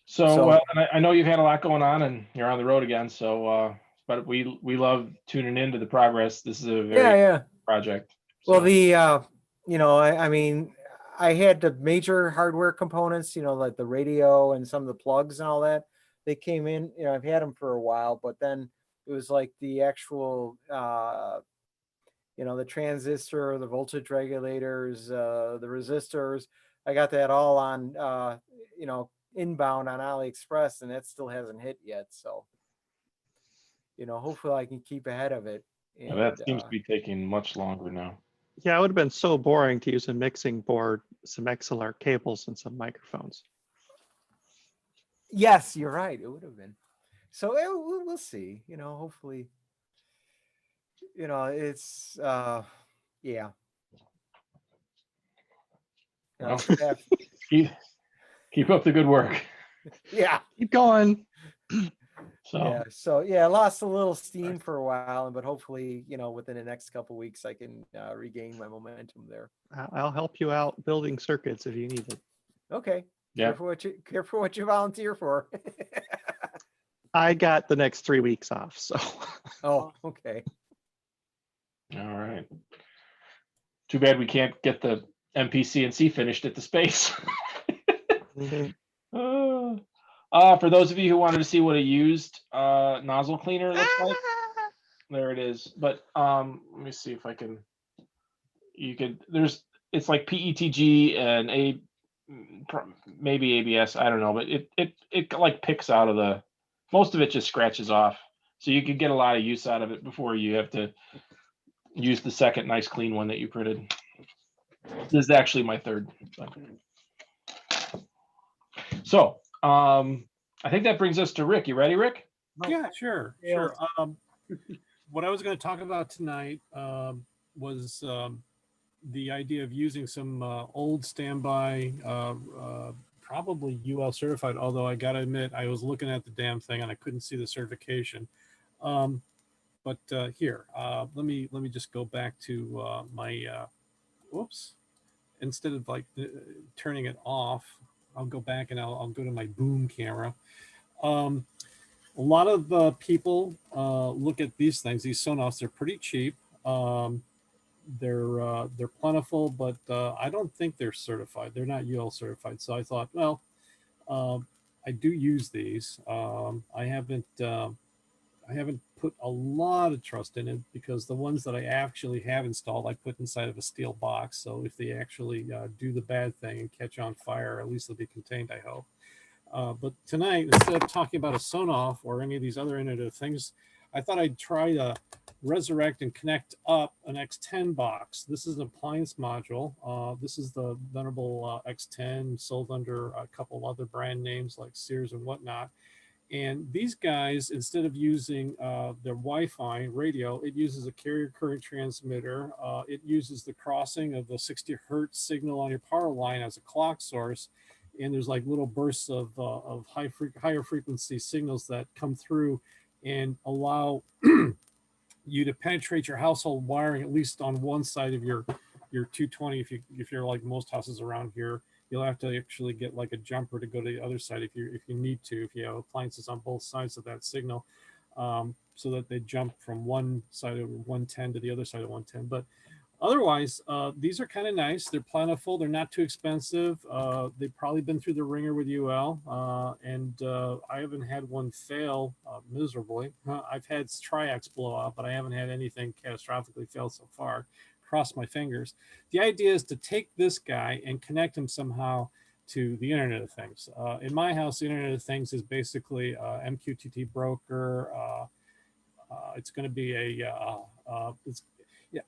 So well, and I know you've had a lot going on and you're on the road again. So, but we love tuning into the progress. This is a very project. So. Well, I mean, I had the major hardware components, like the radio and some of the plugs and all that. They came in, I've had them for a while, but then it was like the actual, the transistor, the voltage regulators, the resistors. I got that all on, inbound on AliExpress, and that still hasn't hit yet. So, hopefully I can keep ahead of it. And, that seems to be taking much longer now. Yeah, it would have been so boring to use a mixing board, some XLR cables, and some microphones. Yes, you're right. It would have been. So we'll see. Hopefully. It's yeah. Well, keep up the good work. Yeah. Keep going. So I lost a little steam for a while, but hopefully, within the next couple of weeks, I can regain my momentum there. I'll help you out building circuits if you need it. Okay. Yeah. Care for what you volunteer for. I got the next 3 weeks off, so. Oh, okay. All right. Too bad we can't get the MPC&C finished at the space. For those of you who wanted to see what a used nozzle cleaner looks like, there it is. But let me see if I can. It's like PETG and maybe ABS. I don't know, but it like picks out of most of it just scratches off. So you could get a lot of use out of it before you have to use the second nice clean one that you printed. This is actually my third. So I think that brings us to Rick. You ready, Rick? Yeah, sure. What I was going to talk about tonight was the idea of using some old standby, probably UL certified, although I got to admit, I was looking at the damn thing and I couldn't see the certification. But here, let me just go back to my, whoops, instead of like turning it off, I'll go back and I'll go to my boom camera. A lot of people look at these things, these Sonos, they're pretty cheap. They're plentiful, but I don't think they're certified. They're not UL certified. So I thought, well, I do use these. I haven't put a lot of trust in it because the ones that I actually have installed, I put inside of a steel box. So if they actually do the bad thing and catch on fire, at least they'll be contained, I hope. But tonight, instead of talking about a Sonoff or any of these other innovative things, I thought I'd try to resurrect and connect up an X10 box. This is an appliance module. This is the venerable X10, sold under a couple other brand names like Sears and whatnot. And these guys, instead of using their Wi-Fi radio, it uses a carrier current transmitter. It uses the crossing of the 60 hertz signal on your power line as a clock source. And there's like little bursts of higher frequency signals that come through and allow you to penetrate your household wiring, at least on one side of your 220. If you're like most houses around here, you'll have to actually get like a jumper to go to the other side if you need to, if you have appliances on both sides of that signal, so that they jump from one side of 110 to the other side of 110. But otherwise, these are kind of nice. They're plentiful. They're not too expensive. They've probably been through the ringer with UL, and I haven't had one fail miserably. I've had triacs blow out, but I haven't had anything catastrophically fail so far. Cross my fingers. The idea is to take this guy and connect him somehow to the Internet of Things. In my house, the Internet of Things is basically MQTT broker. It's going to be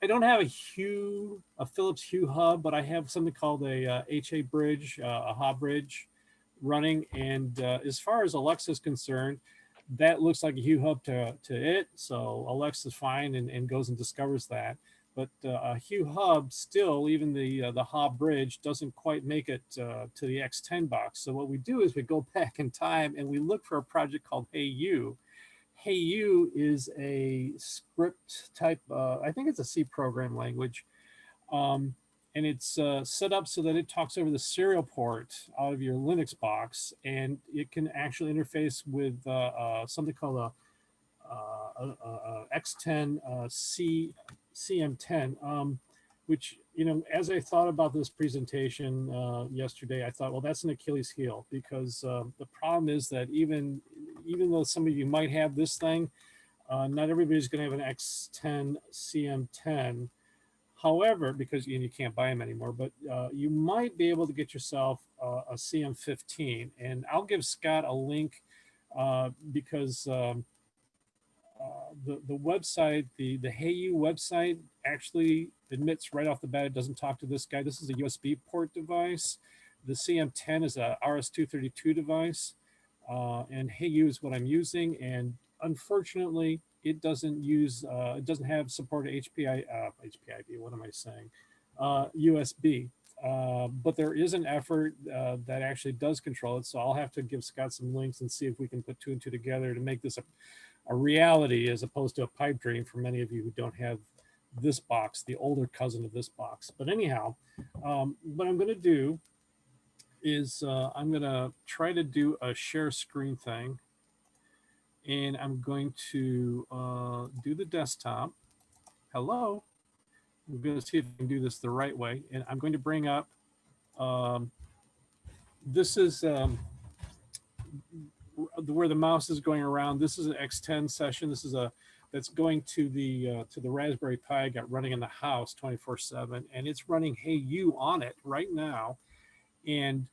I don't have a Philips Hue hub, but I have something called a HA bridge, a hub bridge running. And as far as Alexa is concerned, that looks like a Hue hub to it. So Alexa's fine and goes and discovers that. But a Hue hub still, even the hub bridge doesn't quite make it to the X10 box. So what we do is we go back in time and we look for a project called Hey You. Hey You is a script type, I think it's a C program language. And it's set up so that it talks over the serial port out of your Linux box, and it can actually interface with something called a X10 CM10, which, you know, as I thought about this presentation yesterday, I thought, well, that's an Achilles heel, because the problem is that even though some of you might have this thing, not everybody's going to have an X10 CM10. However, because you can't buy them anymore, but you might be able to get yourself a CM15. And I'll give Scott a link because the website, the Hey You website, actually admits right off the bat it doesn't talk to this guy. This is a USB port device. The CM10 is a RS-232 device, and Hey You is what I'm using. And unfortunately, it doesn't use, it doesn't have support HPIP. What am I saying? USB. But there is an effort that actually does control it. So I'll have to give Scott some links and see if we can put two and two together to make this a reality, as opposed to a pipe dream for many of you who don't have this box, the older cousin of this box. But anyhow, what I'm going to do is I'm going to try to do a share screen thing. And I'm going to do the desktop. Hello. I'm going to see if I can do this the right way. And I'm going to bring up, this is where the mouse is going around. This is an X10 session. This is that's going to the Raspberry Pi I got running in the house 24/7, and it's running Hey You on it right now. And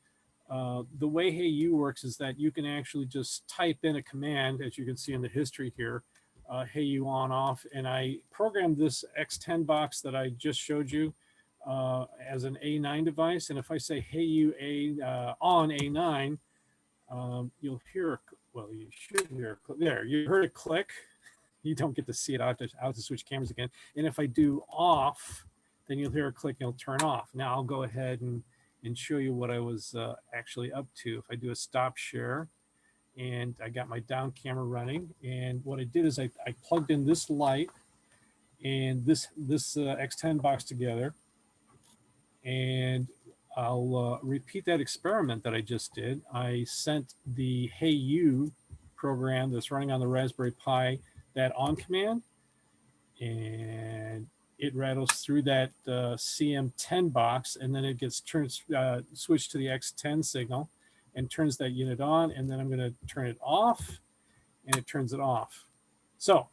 the way Hey You works is that you can actually just type in a command, as you can see in the history here, Hey You on off. And I programmed this X10 box that I just showed you as an A9 device. And if I say Hey You on A9, you'll hear, well, you should hear, there, you heard a click. You don't get to see it. I have to switch cameras again. And if I do off, then you'll hear a click and it'll turn off. Now I'll go ahead and show you what I was actually up to. If I do a stop share, and I got my down camera running, and what I did is I plugged in this light and this X10 box together, and I'll repeat that experiment that I just did. I sent the Hey You program that's running on the Raspberry Pi that on command, and it rattles through that CM10 box, and then it gets switched to the X10 signal and turns that unit on. And then I'm going to turn it off, and it turns it off. So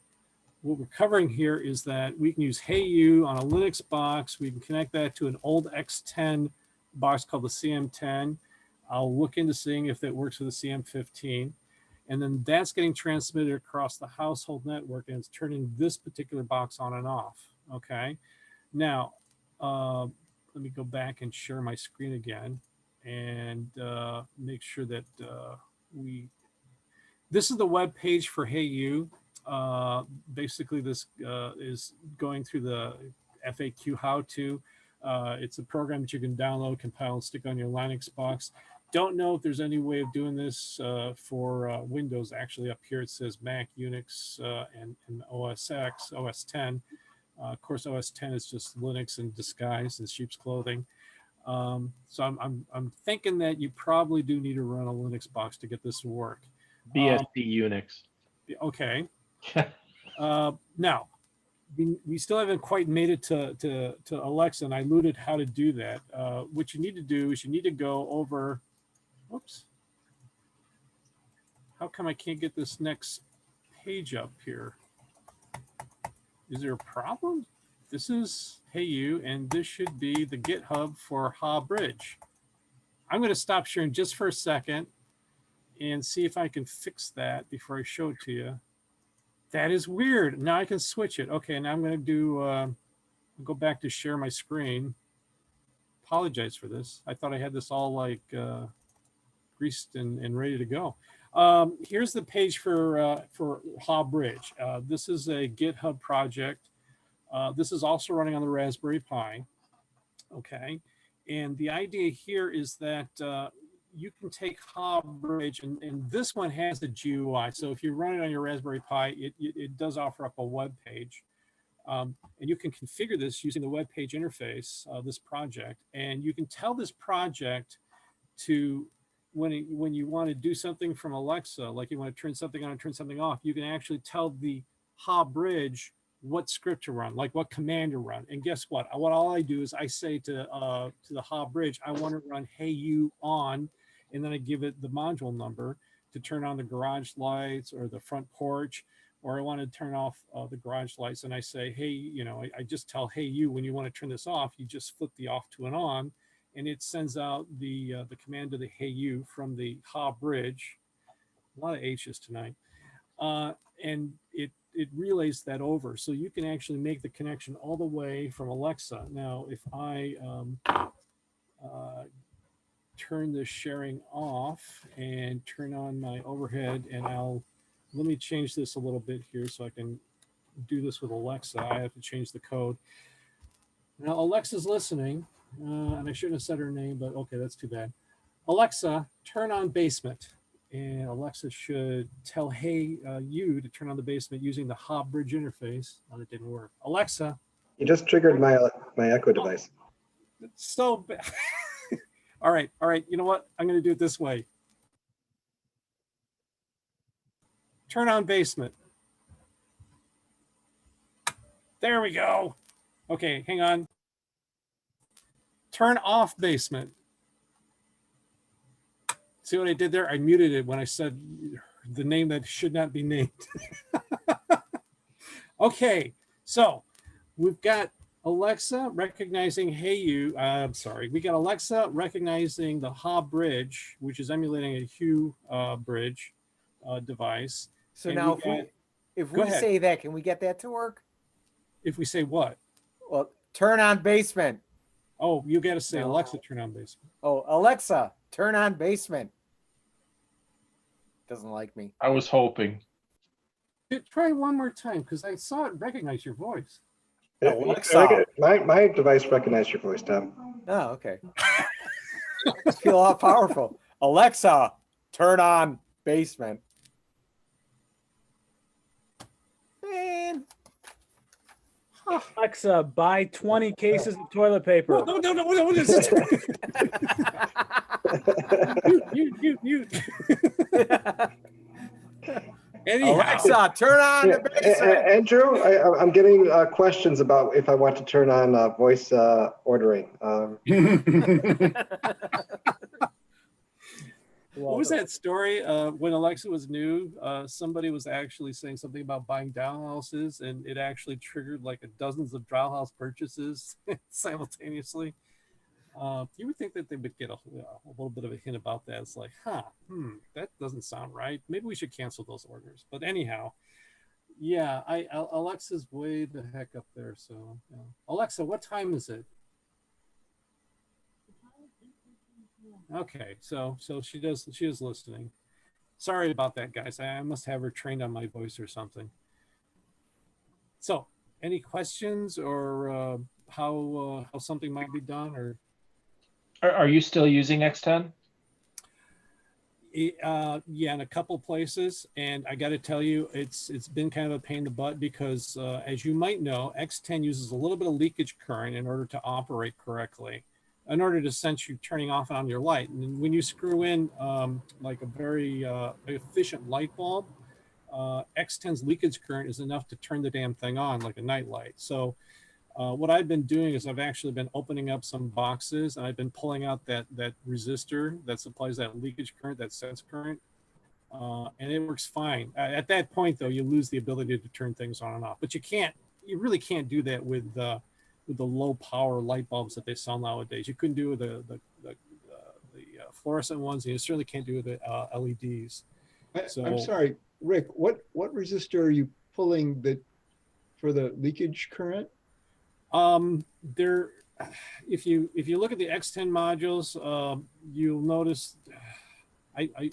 what we're covering here is that we can use Hey You on a Linux box. We can connect that to an old X10 box called the CM10. I'll look into seeing if it works with the CM15. And then that's getting transmitted across the household network, and it's turning this particular box on and off. Okay. Now, let me go back and share my screen again and make sure that This is the web page for Hey You. Basically, this is going through the FAQ how-to. It's a program that you can download, compile, and stick on your Linux box. Don't know if there's any way of doing this for Windows. Actually, up here it says Mac, Unix, and OS X, OS 10. Of course, OS 10 is just Linux in disguise in sheep's clothing. So I'm thinking that you probably do need to run a Linux box to get this to work. BSD Unix. Okay. Now, we still haven't quite made it to Alexa, and I alluded how to do that. What you need to do is you need to go over. Whoops. How come I can't get this next page up here? Is there a problem? This is Hey You, and this should be the GitHub for Ha Bridge. I'm going to stop sharing just for a second and see if I can fix that before I show it to you. That is weird. Now I can switch it. Okay, now I'm going to do, go back to share my screen. Apologize for this. I thought I had this all like greased and ready to go. Here's the page for Ha Bridge. This is a GitHub project. This is also running on the Raspberry Pi. Okay, and the idea here is that you can take Ha Bridge, and this one has the GUI. So if you run it on your Raspberry Pi, it does offer up a web page. And you can configure this using the web page interface of this project. And you can tell this project to, when you want to do something from Alexa, like you want to turn something on and turn something off, you can actually tell the Ha Bridge what script to run, like what command to run. And guess what? All I do is I say to the Ha Bridge, I want to run Hey You on, and then I give it the module number to turn on the garage lights or the front porch, or I want to turn off the garage lights, and I say, hey, you know, I just tell Hey You, when you want to turn this off, you just flip the off to an on, and it sends out the command to the Hey You from the Ha Bridge. A lot of H's tonight. And it relays that over. So you can actually make the connection all the way from Alexa. Now, if I turn the sharing off and turn on my overhead, and let me change this a little bit here so I can do this with Alexa. I have to change the code. Now Alexa's listening, and I shouldn't have said her name, but okay, that's too bad. Alexa, turn on basement. And Alexa should tell Hey You to turn on the basement using the Ha Bridge interface. Oh, it didn't work. Alexa. You just triggered my Echo device. It's so bad. All right. You know what? I'm going to do it this way. Turn on basement. There we go. Okay, hang on. Turn off basement. See what I did there? I muted it when I said the name that should not be named. Okay, so we've got Alexa recognizing Hey You. I'm sorry. We got Alexa recognizing the Ha Bridge, which is emulating a Hue bridge device. So And now if Go we ahead. say that, can we get that to work? If we say what? Well, turn on basement. Oh, you got to say No. Alexa, turn on basement. Oh, Alexa, turn on basement. Doesn't like me. I was hoping. Try one more time, because I saw it recognize your voice. Alexa. My device recognized your voice, Tom. Oh, okay. I feel all powerful. Alexa, turn on basement. Man. Alexa, buy 20 cases of toilet paper. No. This is you. Anyhow. Alexa, turn on the basement. Andrew, I'm getting questions about if I want to turn on voice ordering. What was that story? When Alexa was new, somebody was actually saying something about buying dollhouses, and it actually triggered like dozens of dollhouse purchases simultaneously. You would think that they would get a little bit of a hint about that. It's like, that doesn't sound right. Maybe we should cancel those orders. But anyhow, yeah, Alexa's way the heck up there. So, yeah. Alexa, what time is it? Okay, so she is listening. Sorry about that, guys. I must have her trained on my voice or something. So, any questions or how something might be done, or Are you still using X10? yeah, in a couple places, and I got to tell you, it's been kind of a pain in the butt because, as you might know, X10 uses a little bit of leakage current in order to operate correctly, in order to sense you turning off and on your light. And when you screw in like a very efficient light bulb, X10's leakage current is enough to turn the damn thing on like a night light. So what I've been doing is I've actually been opening up some boxes and I've been pulling out that resistor that supplies that leakage current, that sense current, and it works fine. At that point, though, you lose the ability to turn things on and off. But you really can't do that with the low power light bulbs that they sell nowadays. You couldn't do it with the fluorescent ones, and you certainly can't do it with LEDs. I'm sorry, Rick. What resistor are you pulling that for the leakage current? There, if you look at the X10 modules, you'll notice I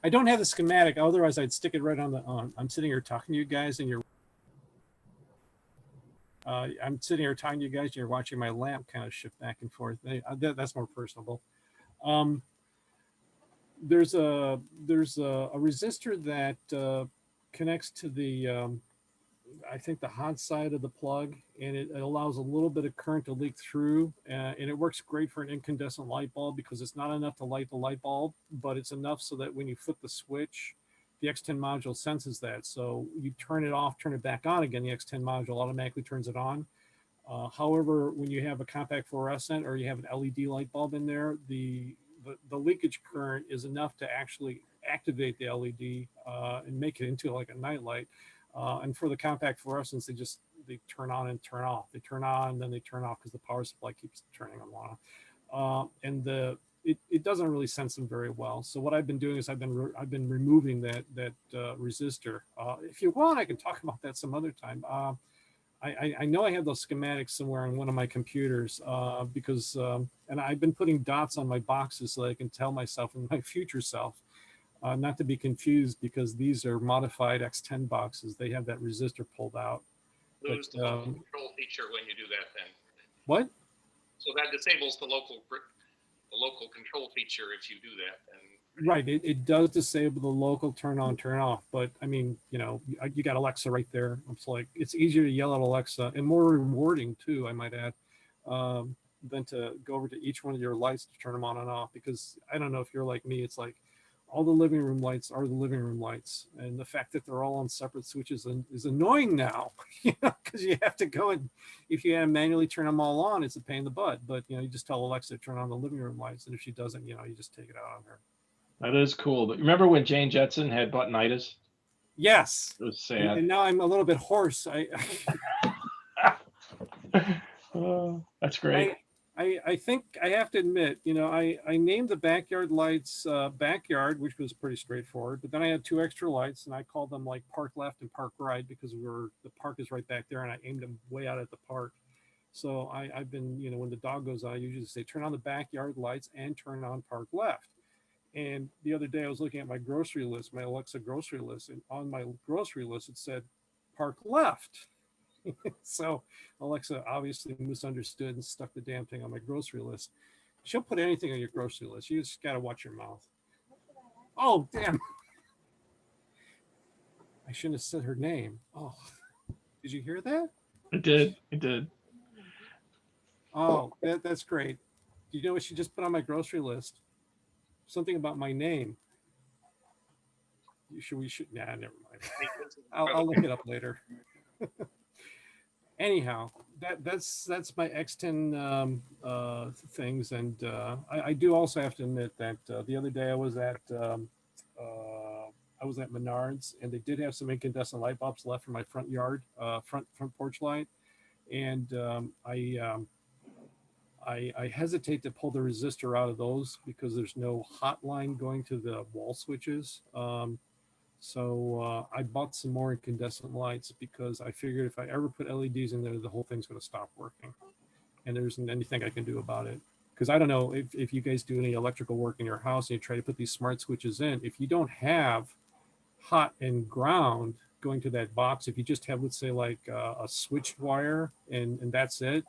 don't have the schematic. Otherwise, I'd stick it right on the. I'm sitting here talking to you guys, and you're. I'm sitting here talking to you guys, and you're watching my lamp kind of shift back and forth. That's more personable. There's a resistor that connects to the I think the hot side of the plug, and it allows a little bit of current to leak through, and it works great for an incandescent light bulb because it's not enough to light the light bulb, but it's enough so that when you flip the switch, the X10 module senses that. So you turn it off, turn it back on again, the X10 module automatically turns it on. However, when you have a compact fluorescent or you have an LED light bulb in there, the leakage current is enough to actually activate the LED and make it into like a night light. And for the compact fluorescents, they turn on and turn off. They turn on, then they turn off because the power supply keeps turning them on. And it doesn't really sense them very well. So what I've been doing is I've been removing that resistor. If you want, I can talk about that some other time. I know I have those schematics somewhere on one of my computers because, and I've been putting dots on my boxes so that I can tell myself and my future self. Not to be confused because these are modified X10 boxes. They have that resistor pulled out. Lose the local control feature when you do that then. What? So that disables the local control feature if you do that then. Right, it does disable the local turn on, turn off, but I mean, you know, you got Alexa right there. It's like, it's easier to yell at Alexa and more rewarding too, I might add, than to go over to each one of your lights to turn them on and off, because I don't know if you're like me, it's like all the living room lights are the living room lights. And the fact that they're all on separate switches is annoying now, you know, because you have to go and if you have to manually turn them all on, it's a pain in the butt. But, you know, you just tell Alexa to turn on the living room lights. And if she doesn't, you know, you just take it out on her. That is cool. But remember when Jane Jetson had buttonitis? Yes. It was sad. And now I'm a little bit hoarse. That's great. I think I have to admit, you know, I named the backyard lights backyard, which was pretty straightforward. But then I had two extra lights, and I called them like park left and park right because the park is right back there, and I aimed them way out at the park. So I've been, you know, when the dog goes out, I usually say turn on the backyard lights and turn on park left. And the other day I was looking at my grocery list, my Alexa grocery list, and on my grocery list it said park left. So Alexa obviously misunderstood and stuck the damn thing on my grocery list. She'll put anything on your grocery list. You just got to watch your mouth. Oh, damn. I shouldn't have said her name. Oh, did you hear that? I did. I did. Oh, that's great. Do you know what she just put on my grocery list? Something about my name. We should, nah, never mind. I'll look it up later. Anyhow, that's my X10 things, and I do also have to admit that the other day I was at Menards, and they did have some incandescent light bulbs left from my front yard, front porch light, and I hesitate to pull the resistor out of those because there's no hot line going to the wall switches. So I bought some more incandescent lights because I figured if I ever put LEDs in there, the whole thing's going to stop working, and there isn't anything I can do about it. Because I don't know if you guys do any electrical work in your house and you try to put these smart switches in, if you don't have hot and ground going to that box, if you just have, let's say, like a switch wire and that's it,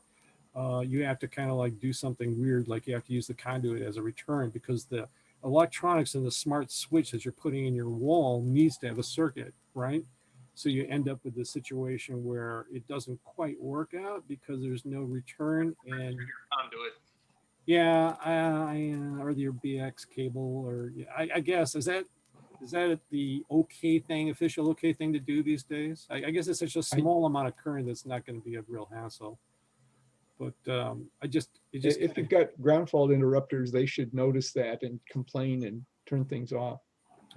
you have to kind of like do something weird, like you have to use the conduit as a return, because the electronics in the smart switch that you're putting in your wall needs to have a circuit, right? So you end up with this situation where it doesn't quite work out because there's no return. And Conduit. yeah, or your BX cable, or I guess is that the okay thing, official okay thing to do these days? I guess it's such a small amount of current that's not going to be a real hassle. But it just If you've got ground fault interrupters, they should notice that and complain and turn things off.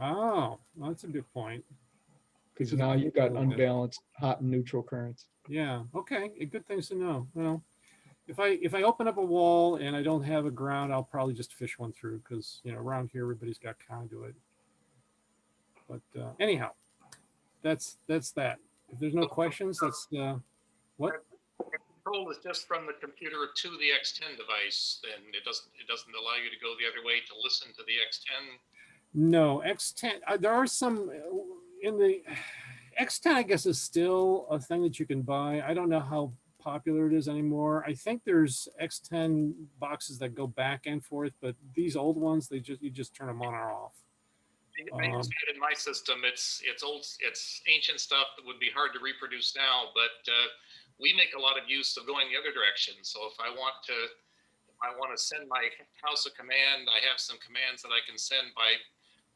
oh, that's a good point. Because now you've got unbalanced hot and neutral currents. Yeah. Okay. Good things to know. Well, if I open up a wall and I don't have a ground, I'll probably just fish one through, because around here everybody's got conduit. But anyhow, that's that. If there's no questions, that's what. Control is just from the computer to the X10 device. Then it doesn't allow you to go the other way to listen to the X10. No, X10. There are some in the X10. I guess is still a thing that you can buy. I don't know how popular it is anymore. I think there's X10 boxes that go back and forth, but these old ones, you just turn them on or off. I use it in my system. It's ancient stuff that would be hard to reproduce now, but we make a lot of use of going the other direction. So if I want to send my house a command, I have some commands that I can send by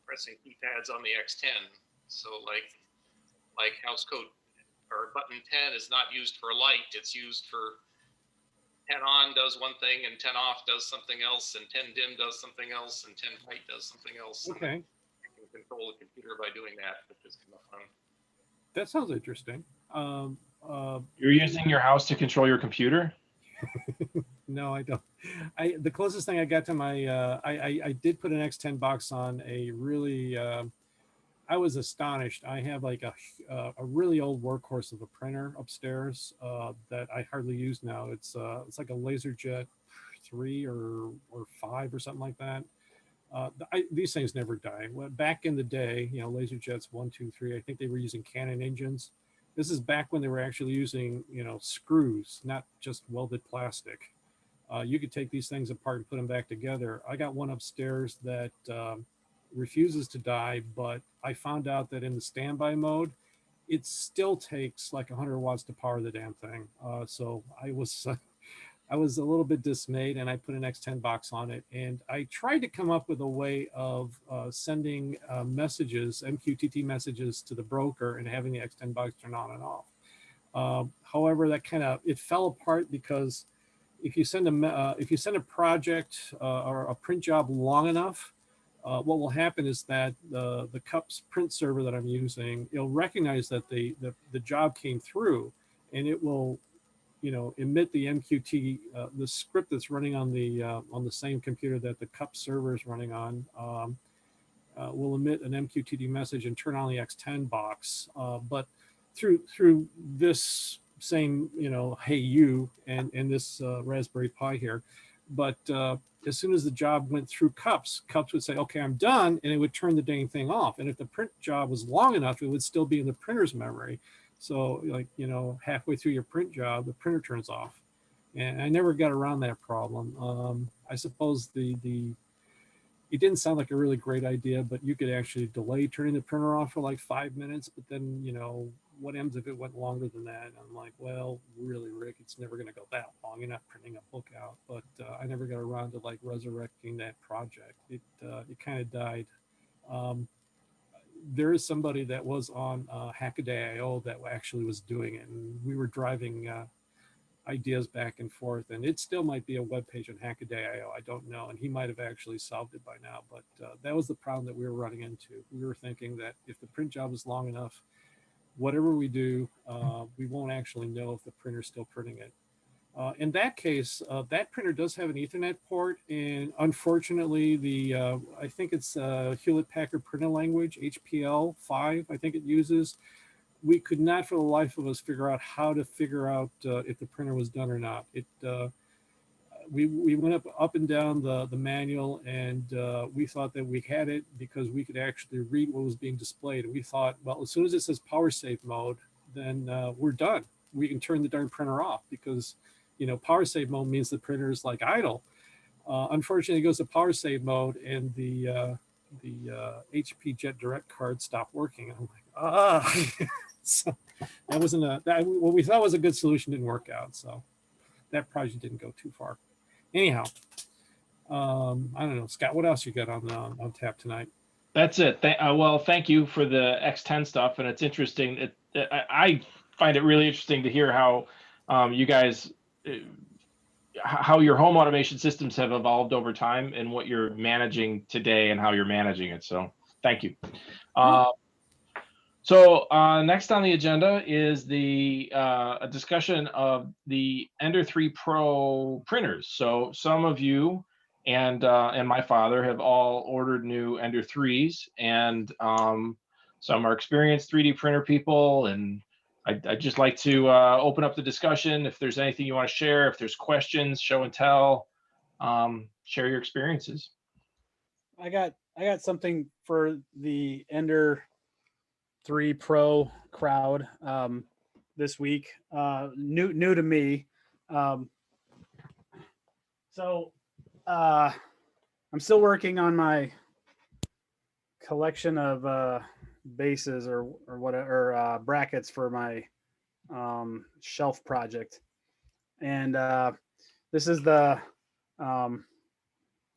pressing keypads on the X10. So like house code or button 10 is not used for light. It's used for 10 on does one thing and 10 off does something else, and 10 dim does something else, and 10 bright does something else. Okay. You can control the computer by doing that, which is kind of fun. That sounds interesting. You're using your house to control your computer? No, I don't. The closest thing I got to my, I did put an X10 box on a really, I was astonished. I have like a really old workhorse of a printer upstairs that I hardly use now. It's like a LaserJet 3 or 5 or something like that. These things never die. Back in the day, LaserJets 1, 2, 3, I think they were using Canon engines. This is back when they were actually using, screws, not just welded plastic. You could take these things apart and put them back together. I got one upstairs that refuses to die, but I found out that in the standby mode, it still takes like 100 watts to power the damn thing. So I was a little bit dismayed, and I put an X10 box on it, and I tried to come up with a way of sending messages, MQTT messages, to the broker and having the X10 box turn on and off. However, that it fell apart, because if you send a project or a print job long enough, what will happen is that the CUPS print server that I'm using, it'll recognize that the job came through, and it will emit the MQT, the script that's running on the same computer that the CUP server is running on, will emit an MQTT message and turn on the X10 box. But through this same, hey you, and this Raspberry Pi here. But as soon as the job went through CUPS would say, okay, I'm done, and it would turn the dang thing off. And if the print job was long enough, it would still be in the printer's memory. So halfway through your print job, the printer turns off. And I never got around that problem. I suppose it didn't sound like a really great idea, but you could actually delay turning the printer off for like 5 minutes. But then, what ends if it went longer than that? And I'm like, well, really, Rick, it's never going to go that long. You're not printing a book out. But I never got around to like resurrecting that project. It kind of died. There is somebody that was on Hackaday.io that actually was doing it, and we were driving ideas back and forth, and it still might be a web page on Hackaday.io. I don't know, and he might have actually solved it by now, but that was the problem that we were running into. We were thinking that if the print job is long enough, whatever we do, we won't actually know if the printer's still printing it. In that case, that printer does have an Ethernet port, and unfortunately, I think it's Hewlett-Packard Printer Language, HPL 5, I think it uses. We could not, for the life of us, figure out how to figure out if the printer was done or not. we went up and down the manual, and we thought that we had it because we could actually read what was being displayed. And we thought, well, as soon as it says power save mode, then we're done. We can turn the darn printer off, because, you know, power save mode means the printer is like idle. Unfortunately, it goes to power save mode, and the HP Jet Direct card stopped working. I'm like, ah. So that wasn't what we thought was a good solution didn't work out. So that project didn't go too far. Anyhow, I don't know, Scott, what else you got on tap tonight? That's it. Well, thank you for the X10 stuff, and it's interesting. I find it really interesting to hear how you guys, how your home automation systems have evolved over time, and what you're managing today, and how you're managing it. So, thank you. So next on the agenda is a discussion of the Ender 3 Pro printers. So some of you and my father have all ordered new Ender 3s, and some are experienced 3D printer people. And I'd just like to open up the discussion. If there's anything you want to share, if there's questions, show and tell, share your experiences. I got something for the Ender 3 Pro crowd this week. New to me. So I'm still working on my collection of bases or whatever, brackets for my shelf project. And this is the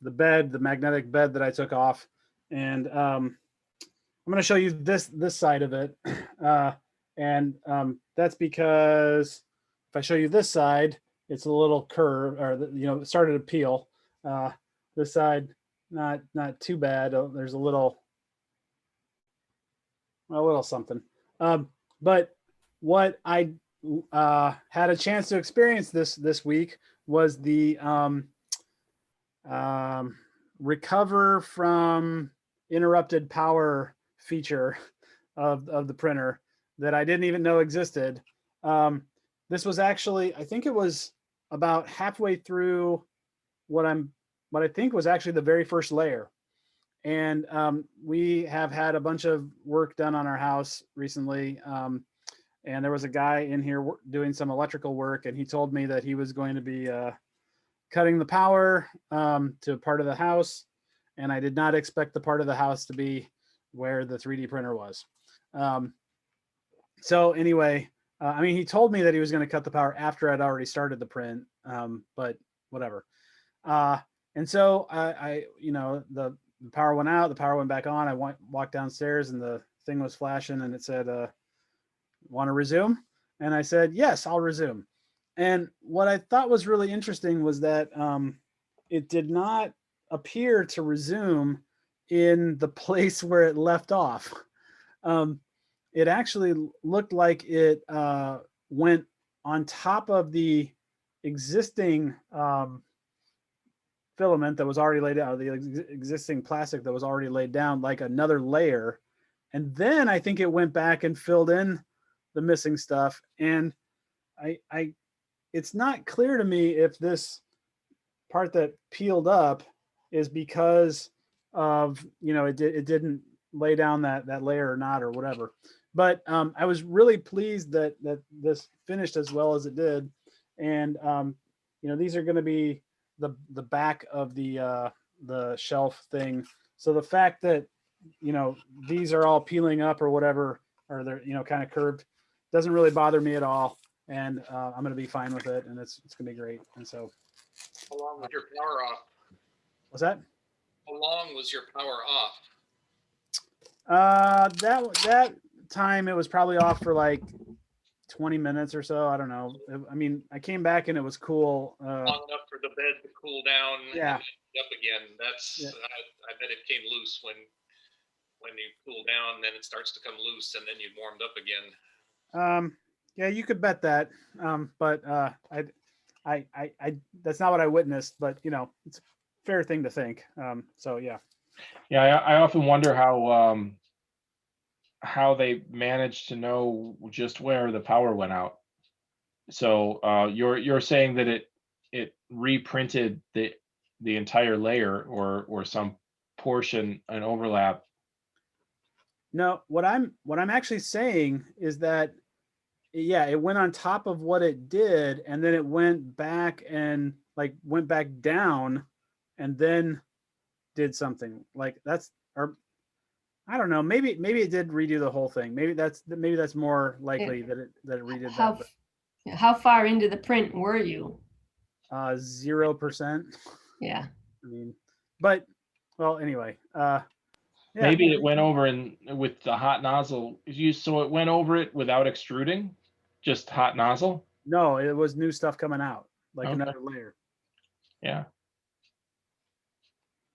bed, the magnetic bed that I took off. And I'm going to show you this side of it. And that's because if I show you this side, it's a little curve, or, you know, it started to peel. This side, not too bad. There's a little something. But what I had a chance to experience this week was the recover from interrupted power feature of the printer that I didn't even know existed. This was actually, I think it was about halfway through what I think was actually the very first layer. And we have had a bunch of work done on our house recently. And there was a guy in here doing some electrical work, and he told me that he was going to be cutting the power to part of the house. And I did not expect the part of the house to be where the 3D printer was. So anyway, I mean, he told me that he was going to cut the power after I'd already started the print, but whatever. And so I you know, the power went out, the power went back on. I walked downstairs, and the thing was flashing, and it said, want to resume? And I said, yes, I'll resume. And what I thought was really interesting was that it did not appear to resume in the place where it left off. It actually looked like it went on top of the existing filament that was already laid down, the existing plastic that was already laid down, like another layer. And then I think it went back and filled in the missing stuff. And it's not clear to me if this part that peeled up is because of, you know, it didn't lay down that layer or not, or whatever. But I was really pleased that this finished as well as it did. And you know, these are going to be the back of the shelf thing. So the fact that, you know, these are all peeling up or whatever, or they're, you know, kind of curved, doesn't really bother me at all. And I'm going to be fine with it, and it's going to be great. And so, how long was your power off? What's that? How long was your power off? That time it was probably off for like 20 minutes or so. I don't know. I mean, I came back and it was cool. Long enough for the bed to cool down. Yeah. And then up again. That's, yeah. I bet it came loose when you cool down, then it starts to come loose, and then you warmed up again. Yeah, you could bet that. But I that's not what I witnessed, but you know, it's a fair thing to think. So yeah. Yeah, I often wonder how they managed to know just where the power went out. So you're saying that it reprinted the entire layer or some portion, an overlap. No, what I'm actually saying is that yeah, it went on top of what it did, and then it went back and like went back down, and then did something like that's or I don't know. Maybe it did redo the whole thing. Maybe that's more likely that it redid How, that. how far into the print were you? But 0%. Yeah. I mean, but well, anyway. Yeah. Maybe it went over and with the hot nozzle so it went over it without extruding, just hot nozzle. No, it was new stuff coming out, like Okay. another layer. Yeah.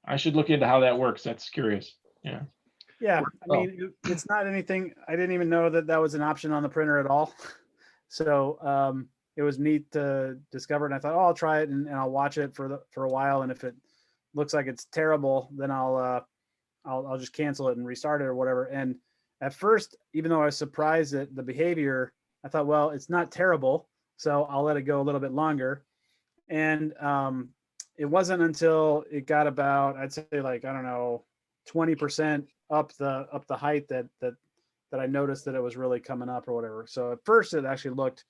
I should look into how that works. That's curious. Yeah. Yeah, I mean, it's not anything. I didn't even know that was an option on the printer at all. So it was neat to discover, and I thought, oh, I'll try it and I'll watch it for a while, and if it looks like it's terrible, then I'll just cancel it and restart it or whatever. And at first, even though I was surprised at the behavior, I thought, well, it's not terrible, so I'll let it go a little bit longer. And it wasn't until it got about, I'd say like, I don't know, 20% up the height that I noticed that it was really coming up or whatever. So at first it actually looked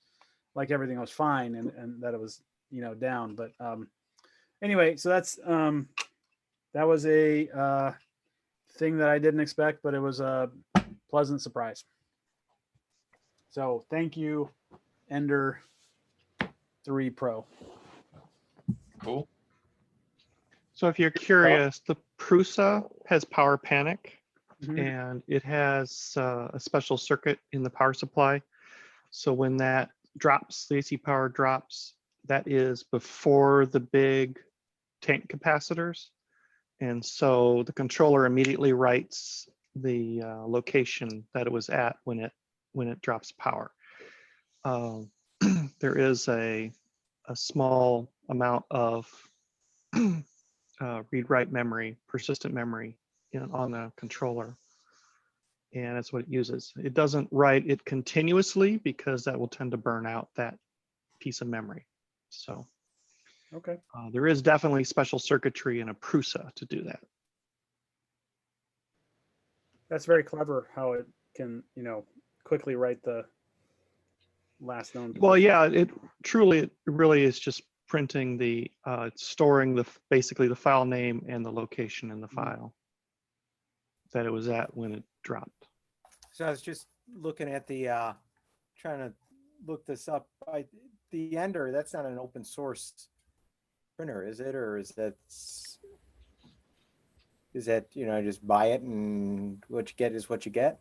like everything was fine and that it was, down. But anyway, so that was a thing that I didn't expect, but it was a pleasant surprise. So thank you, Ender 3 Pro. Cool. So if you're curious, the Prusa has Power Panic, Mhm. and it has a special circuit in the power supply. So when that drops, the AC power drops, that is before the big tank capacitors. And so the controller immediately writes the location that it was at when it drops power. There is a small amount of read-write memory, persistent memory on the controller, and that's what it uses. It doesn't write it continuously because that will tend to burn out that piece of memory. So Okay. there is definitely special circuitry in a Prusa to do that. That's very clever how it can, quickly write the last known Well, position. yeah, it really is just printing it's storing basically the file name and the location in the file that it was at when it dropped. So I was just looking at trying to look this up. The Ender, that's not an open source printer, is it? Or is that, just buy it and what you get is what you get?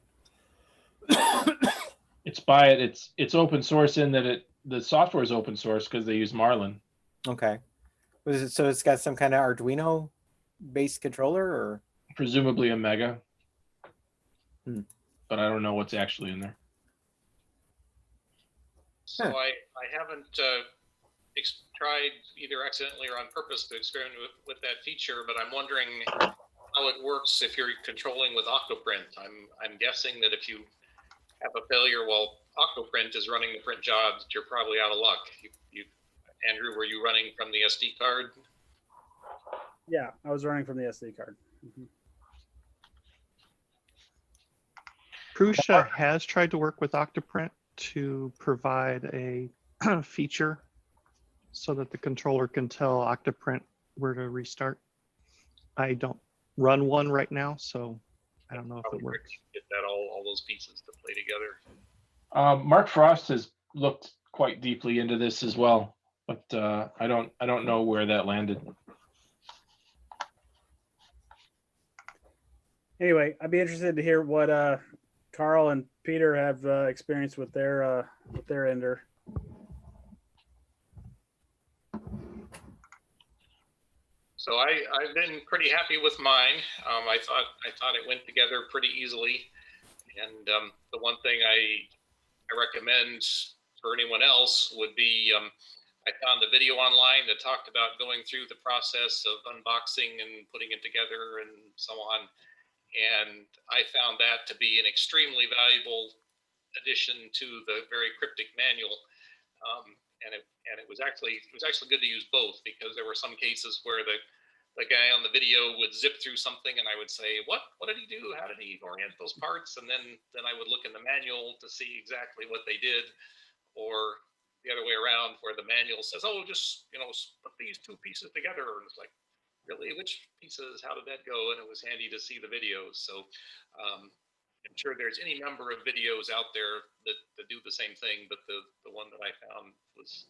It's buy it. It's open source in that the software is open source because they use Marlin. Okay. So it's got some kind of Arduino based controller or? Presumably a Mega. Hmm. But I don't know what's actually in there. So I haven't tried either accidentally or on purpose to experiment with that feature, but I'm wondering how it works if you're controlling with Octoprint. I'm guessing that if you have a failure while Octoprint is running the print job, you're probably out of luck. Andrew, were you running from the SD card? Yeah, I was running from the SD card. Mm-hmm. Prusa has tried to work with Octoprint to provide a feature so that the controller can tell Octoprint where to restart. I don't run one right now, so I don't know if it works. Get that all those pieces to play together. Mark Frost has looked quite deeply into this as well, but I don't know where that landed. Anyway, I'd be interested to hear what Carl and Peter have experienced with their Ender. So I've been pretty happy with mine. I thought it went together pretty easily, and the one thing I recommend for anyone else would be I found a video online that talked about going through the process of unboxing and putting it together and so on, and I found that to be an extremely valuable addition to the very cryptic manual. and it was actually good to use both, because there were some cases where the guy on the video would zip through something and I would say, what did he do? How did he orient those parts? And then I would look in the manual to see exactly what they did, or the other way around, where the manual says, oh, just, put these two pieces together. And it's like, really, which pieces, how did that go? And it was handy to see the videos. So I'm sure there's any number of videos out there that do the same thing, but the one that I found was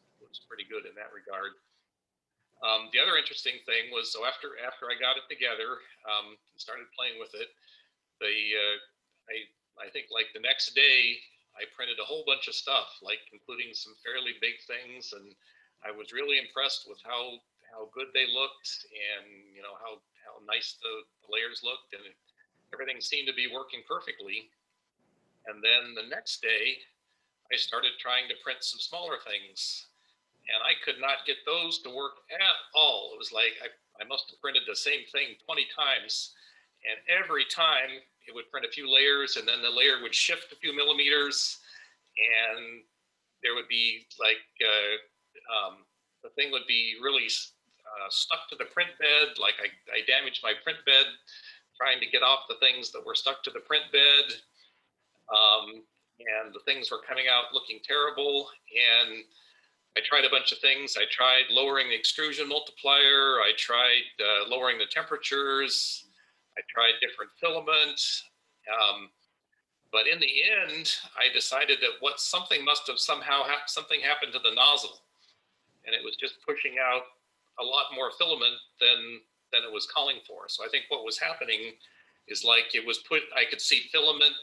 pretty good in that regard. The other interesting thing was, so after I got it together, and started playing with it, I think like the next day, I printed a whole bunch of stuff, like including some fairly big things, and I was really impressed with how good they looked, and how nice the layers looked, and everything seemed to be working perfectly. And then the next day, I started trying to print some smaller things, and I could not get those to work at all. It was like I must have printed the same thing 20 times, and every time it would print a few layers, and then the layer would shift a few millimeters, and there would be like the thing would be really stuck to the print bed. Like I damaged my print bed trying to get off the things that were stuck to the print bed, and the things were coming out looking terrible. And I tried a bunch of things. I tried lowering the extrusion multiplier. I tried lowering the temperatures. I tried different filament. But in the end, I decided that something must have somehow something happened to the nozzle, and it was just pushing out a lot more filament than it was calling for. So I think what was happening is like I could see filament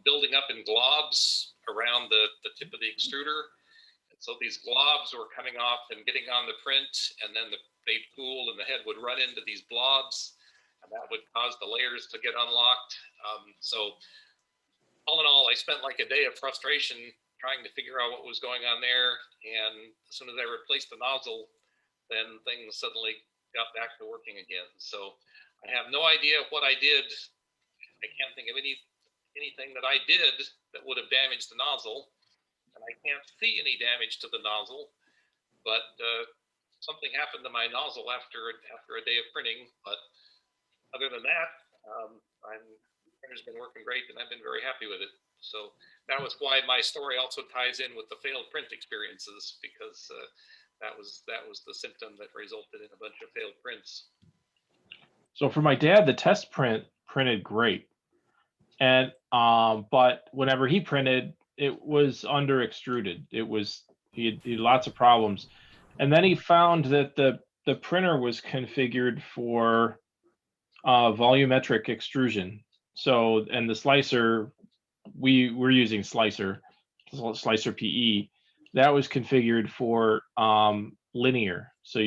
building up in globs around the tip of the extruder. And so these globs were coming off and getting on the print, and then they'd cool and the head would run into these blobs, and that would cause the layers to get unlocked. So all in all, I spent like a day of frustration trying to figure out what was going on there. And as soon as I replaced the nozzle, then things suddenly got back to working again. So I have no idea what I did. I can't think of anything that I did that would have damaged the nozzle, and I can't see any damage to the nozzle. But something happened to my nozzle after a day of printing. But other than that, the printer's been working great, and I've been very happy with it. So that was why my story also ties in with the failed print experiences, because that was the symptom that resulted in a bunch of failed prints. So for my dad, the test print printed great, and but whenever he printed, it was under extruded. He had lots of problems, and then he found that the printer was configured for volumetric extrusion. So, and the slicer, we're using slicer PE, that was configured for linear. So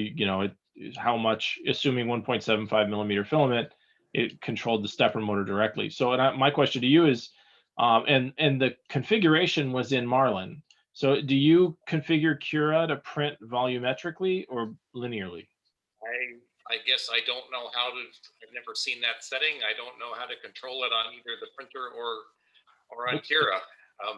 how much, assuming 1.75 millimeter filament, it controlled the stepper motor directly. So my question to you is, and the configuration was in Marlin. So do you configure Cura to print volumetrically or linearly? I guess I don't know how to. I've never seen that setting. I don't know how to control it on either the printer or on Cura.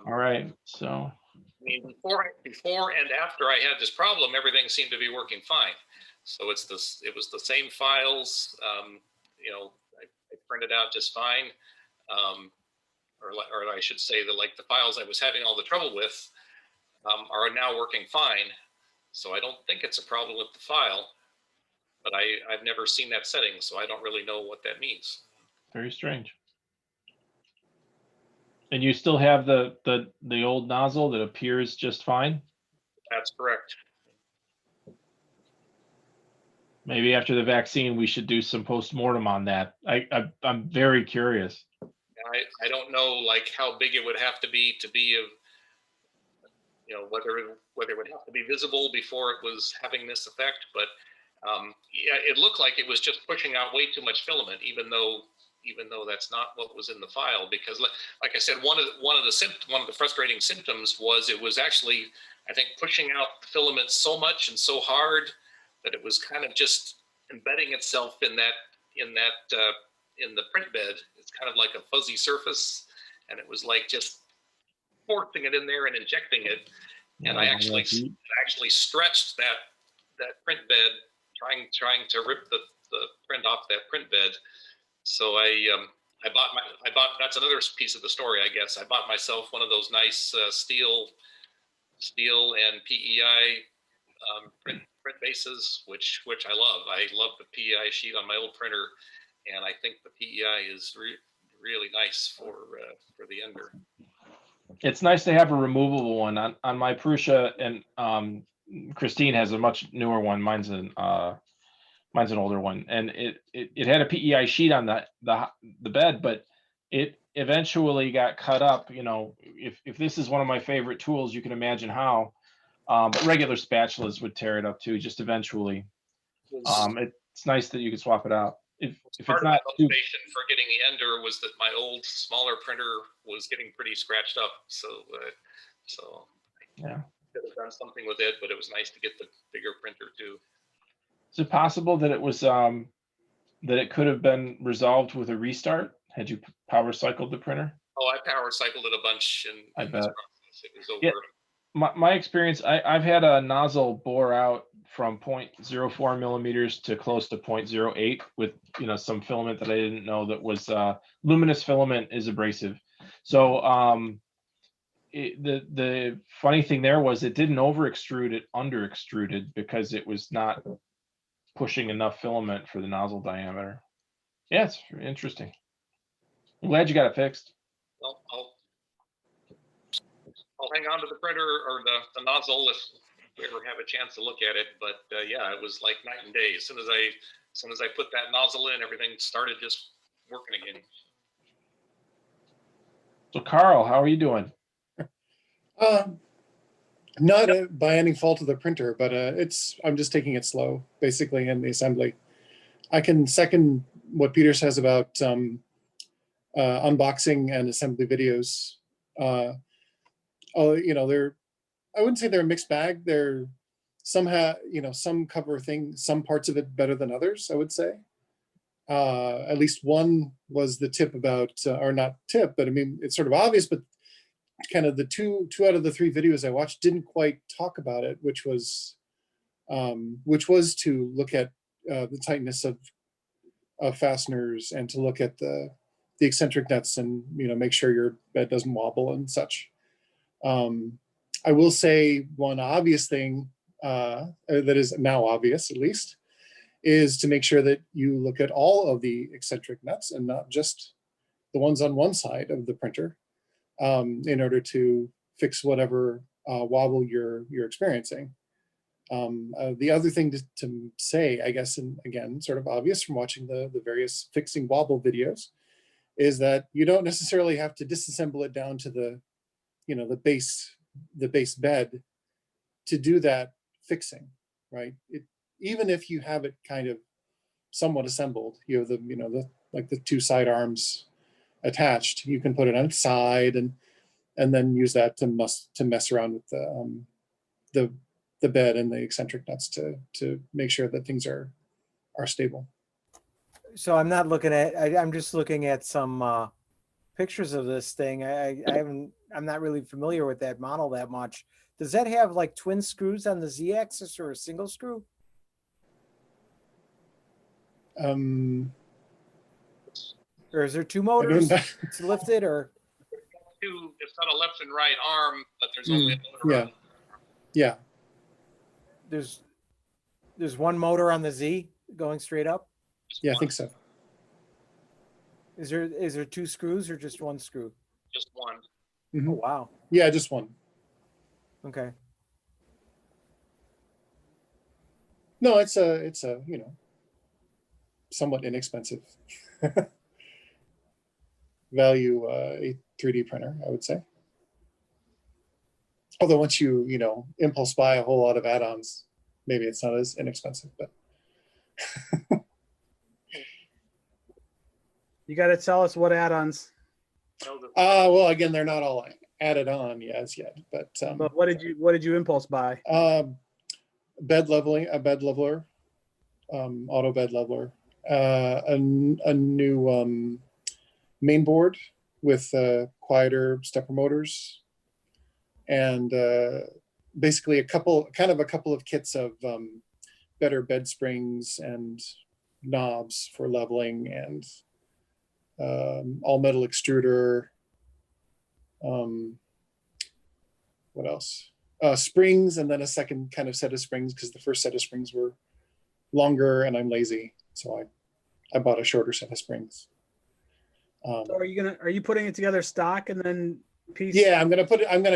All right. So I mean, before and after I had this problem, everything seemed to be working fine. So it was the same files. I printed out just fine, or I should say that like the files I was having all the trouble with are now working fine. So I don't think it's a problem with the file, but I've never seen that setting, so I don't really know what that means. very strange. And you still have the old nozzle that appears just fine? That's correct. Maybe after the vaccine, we should do some post-mortem on that. I'm very curious. I don't know like how big it would have to be whether it would have to be visible before it was having this effect, but yeah, it looked like it was just pushing out way too much filament, even though that's not what was in the file. Because like I said, one of the frustrating symptoms was it was actually, I think, pushing out the filament so much and so hard that it was kind of just embedding itself in the print bed. It's kind of like a fuzzy surface, and it was like just forcing it in there and injecting it. And I actually stretched that print bed, trying to rip the print off that print bed. So I bought that's another piece of the story, I guess. I bought myself one of those nice steel and PEI print bases, which I love. I love the PEI sheet on my old printer, and I think the PEI is really nice for the Ender. It's nice to have a removable one on my Prusa, and Christine has a much newer one. Mine's an older one, and it had a PEI sheet on the bed, but it eventually got cut up. You know, if this is one of my favorite tools, you can imagine how. But regular spatulas would tear it up too, just eventually. It's nice that you can swap it out. If Part it's of my not too, motivation for getting the Ender was that my old smaller printer was getting pretty scratched up. So yeah. could have done something with it, but it was nice to get the bigger printer too. Is it possible that it was that it could have been resolved with a restart? Had you power cycled the printer? Oh, I power cycled it a bunch I in bet. this process. It was over. Yeah. My experience, I've had a nozzle bore out from 0.04 millimeters to close to 0.08 with some filament that I didn't know that was luminous filament is abrasive. So the funny thing there was it didn't over extrude, it under extruded because it was not pushing enough filament for the nozzle diameter. Yeah, it's interesting. I'm glad you got it fixed. Well, I'll hang on to the printer or the nozzle if we ever have a chance to look at it. But yeah, it was like night and day. As soon as I put that nozzle in, everything started just working again. So Carl, how are you doing? Not by any fault of the printer, but I'm just taking it slow, basically, in the assembly. I can second what Peter says about unboxing and assembly videos. I wouldn't say they're a mixed bag. They're somehow, some cover some parts of it better than others, I would say. At least one was the tip about, or not tip, but I mean, it's sort of obvious, but kind of the two out of the 3 videos I watched didn't quite talk about it, which was to look at the tightness of fasteners and to look at the eccentric nuts and make sure your bed doesn't wobble and such. I will say one obvious thing that is now obvious, at least, is to make sure that you look at all of the eccentric nuts and not just the ones on one side of the printer, in order to fix whatever wobble you're experiencing. The other thing to say, I guess, and again, sort of obvious from watching the various fixing wobble videos, is that you don't necessarily have to disassemble it down to the base bed to do that fixing, right? Even if you have it kind of somewhat assembled, you have the 2 side arms attached, you can put it on its side and then use that to mess around with the bed and the eccentric nuts to make sure that things are stable. So I'm not looking at, I'm just looking at some pictures of this thing. I'm not really familiar with that model that much. Does that have like twin screws on the Z-axis or a single screw? Or is there 2 motors to lift it, or? It's got a left and right arm, but there's only a motor. Yeah. There's 1 motor on the Z going straight up? Yeah, I think so. Is there 2 screws or just 1 screw? Just 1. Mm-hmm. Oh, wow. Yeah, just 1. Okay. No, it's a somewhat inexpensive value a 3D printer, I would say. Although once you impulse buy a whole lot of add-ons, maybe it's not as inexpensive, but You got to tell us what add-ons. well, again, they're not all added on as yet, but what did you impulse buy? Bed leveling, a bed leveler, auto bed leveler, a new main board with quieter stepper motors, and basically a couple of kits of better bed springs and knobs for leveling, and all metal extruder. What else? Springs, and then a second kind of set of springs, because the first set of springs were longer and I'm lazy, so I bought a shorter set of springs. So are you putting it together stock and then piece? Yeah, I'm gonna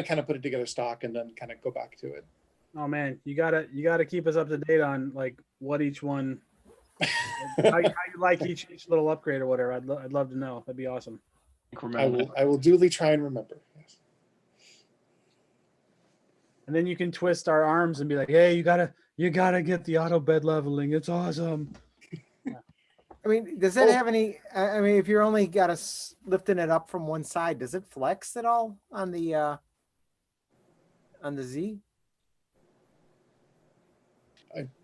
kind of put it together stock and then kind of go back to it. Oh man, you gotta keep us up to date on like what each one, how you like each little upgrade or whatever. I'd love to know. That'd be awesome. I will duly try and remember. Yes. And then you can twist our arms and be like, hey, you gotta get the auto bed leveling. It's awesome. I mean, does that have any? I mean, if you're only lifting it up from one side, does it flex at all on the Z?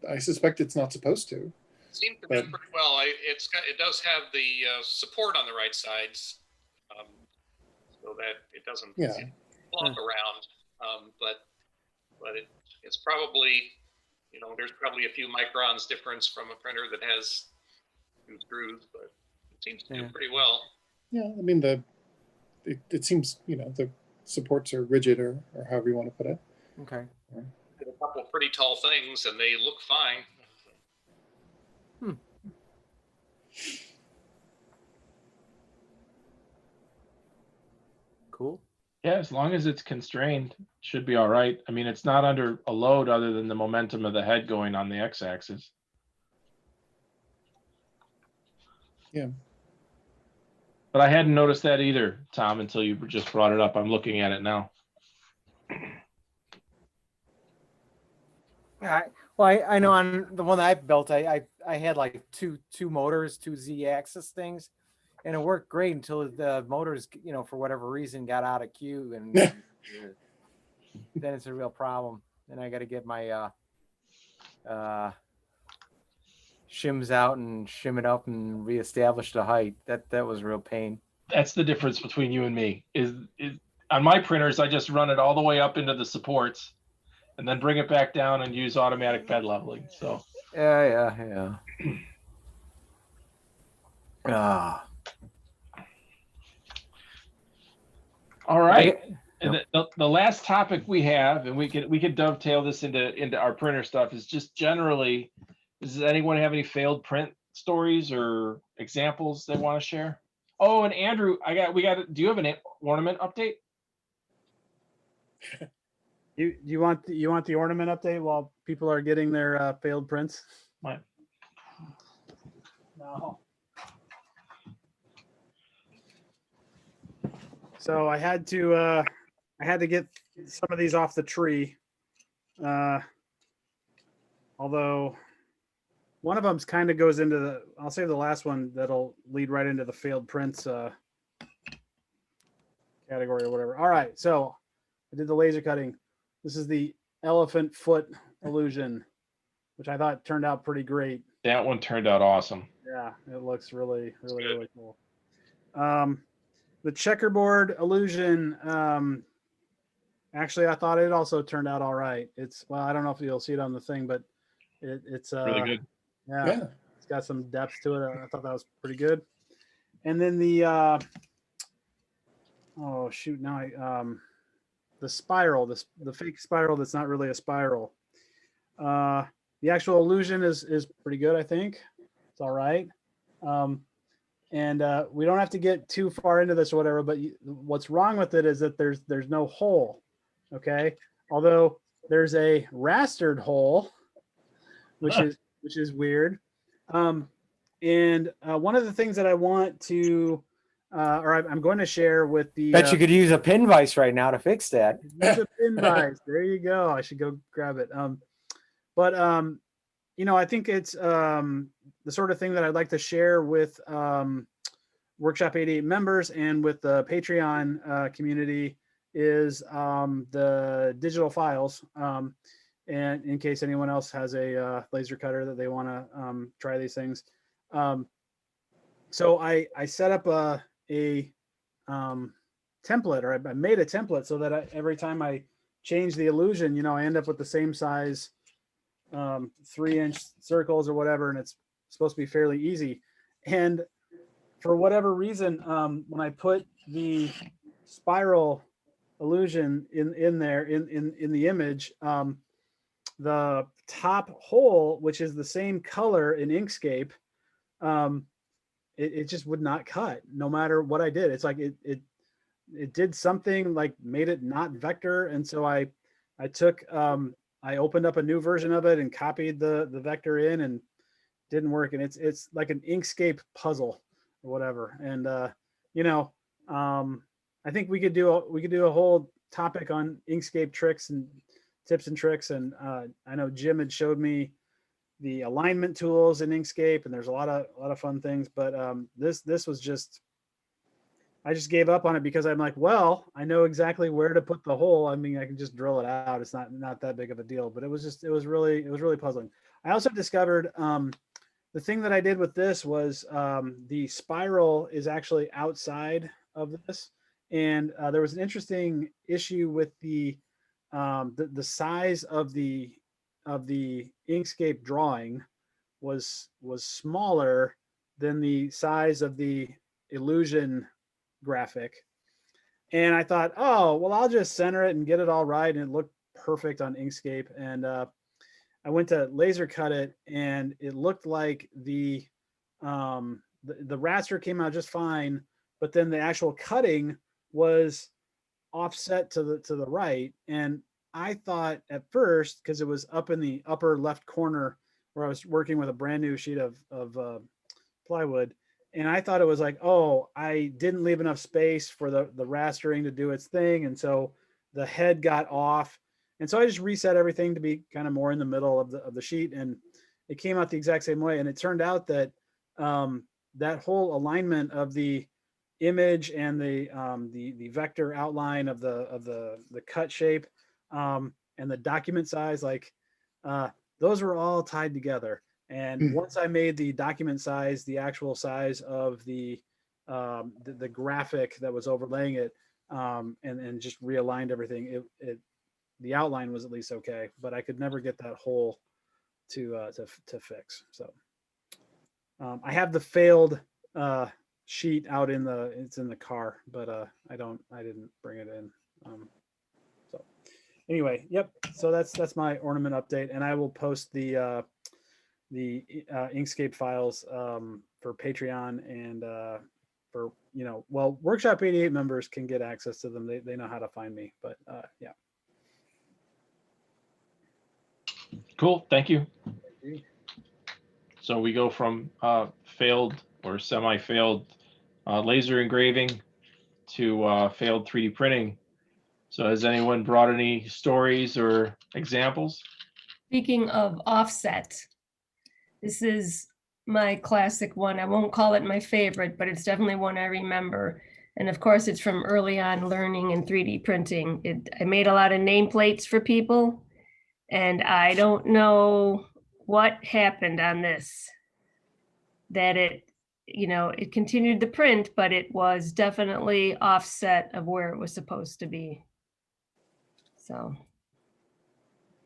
I suspect it's not supposed to. Seems to be pretty well. It does have the support on the right sides, so that it doesn't flop around. But it's probably, there's probably a few microns difference from a printer that has two screws, but it seems to do pretty well. Yeah, I mean it seems the supports are rigid or however you want to put it. Okay. Did a couple of pretty tall things and they look fine. Cool. Yeah, as long as it's constrained, it should be all right. I mean, it's not under a load other than the momentum of the head going on the x-axis. Yeah. But I hadn't noticed that either, Tom, until you just brought it up. I'm looking at it now. I know on the one that I built, I had like two motors, two Z-axis things, and it worked great until the motors, for whatever reason, got out of queue, and then it's a real problem. Then I got to get my shims out and shim it up and reestablish the height. That was a real pain. That's the difference between you and me. Is on my printers, I just run it all the way up into the supports, and then bring it back down and use automatic bed leveling. So yeah. All right. And the last topic we have, and we could dovetail this into our printer stuff, is just generally, does anyone have any failed print stories or examples they want to share? Oh, and Andrew, do you have an ornament update? You want the ornament update while people are getting their failed prints? What? No. So I had to get some of these off the tree. Although one of them kind of goes into I'll save the last one that'll lead right into the failed prints category or whatever. All right, so I did the laser cutting. This is the elephant foot illusion, which I thought turned out pretty great. That one turned out awesome. Yeah, it looks really cool. The checkerboard illusion, actually, I thought it also turned out all right. I don't know if you'll see it on the thing, but it's really good. Yeah, it's got some depth to it. I thought that was pretty good. And then the the spiral, the fake spiral that's not really a spiral. The actual illusion is pretty good, I think. It's all right. And we don't have to get too far into this or whatever, but what's wrong with it is that there's no hole, okay? Although there's a rastered hole, which is weird. And one of the things that I want to, I'm going to share with the. Bet you could use a pin vise right now to fix that. Use a pin vise. There you go. I should go grab it. I think it's the sort of thing that I'd like to share with Workshop 88 members and with the Patreon community is the digital files. And in case anyone else has a laser cutter that they want to try these things. So I set up a template, or I made a template so that every time I change the illusion, you know, I end up with the same size 3-inch circles or whatever, and it's supposed to be fairly easy. And for whatever reason, when I put the spiral illusion in there in the image, the top hole, which is the same color in Inkscape, it just would not cut no matter what I did. It's like it did something like made it not vector. And so I took, I opened up a new version of it and copied the vector in, and didn't work. And it's like an Inkscape puzzle or whatever. And, you know, I think we could do a whole topic on Inkscape tricks and tips and tricks. And I know Jim had showed me the alignment tools in Inkscape, and there's a lot of fun things. But this was just, I just gave up on it because I'm like, well, I know exactly where to put the hole. I mean, I can just drill it out. It's not that big of a deal. But it was really puzzling. I also discovered the thing that I did with this was the spiral is actually outside of this, and there was an interesting issue with the size of the Inkscape drawing was smaller than the size of the illusion graphic. And I thought, oh, well, I'll just center it and get it all right. And it looked perfect on Inkscape. And I went to laser cut it, and it looked like the raster came out just fine, but then the actual cutting was offset to the right. And I thought at first, because it was up in the upper left corner where I was working with a brand new sheet of plywood, and I thought it was like, oh, I didn't leave enough space for the rastering to do its thing, and so the head got off. And so I just reset everything to be kind of more in the middle of the sheet, and it came out the exact same way. And it turned out that that whole alignment of the image and the vector outline of the cut shape and the document size, like those were all tied together. And once I made the document size the actual size of the graphic that was overlaying it, and just realigned everything, the outline was at least okay, but I could never get that hole to fix. So I have the failed sheet out it's in the car, but I didn't bring it in. So anyway, yep. So that's my ornament update, and I will post the Inkscape files for Patreon, and for, you know, well, Workshop 88 members can get access to them. They know how to find me, but yeah. Cool, thank you. So we go from failed or semi-failed laser engraving to failed 3D printing. So has anyone brought any stories or examples? Speaking of offset, this is my classic one. I won't call it my favorite, but it's definitely one I remember. And of course, it's from early on learning in 3D printing. I made a lot of nameplates for people, and I don't know what happened on this, that it continued the print, but it was definitely offset of where it was supposed to be. So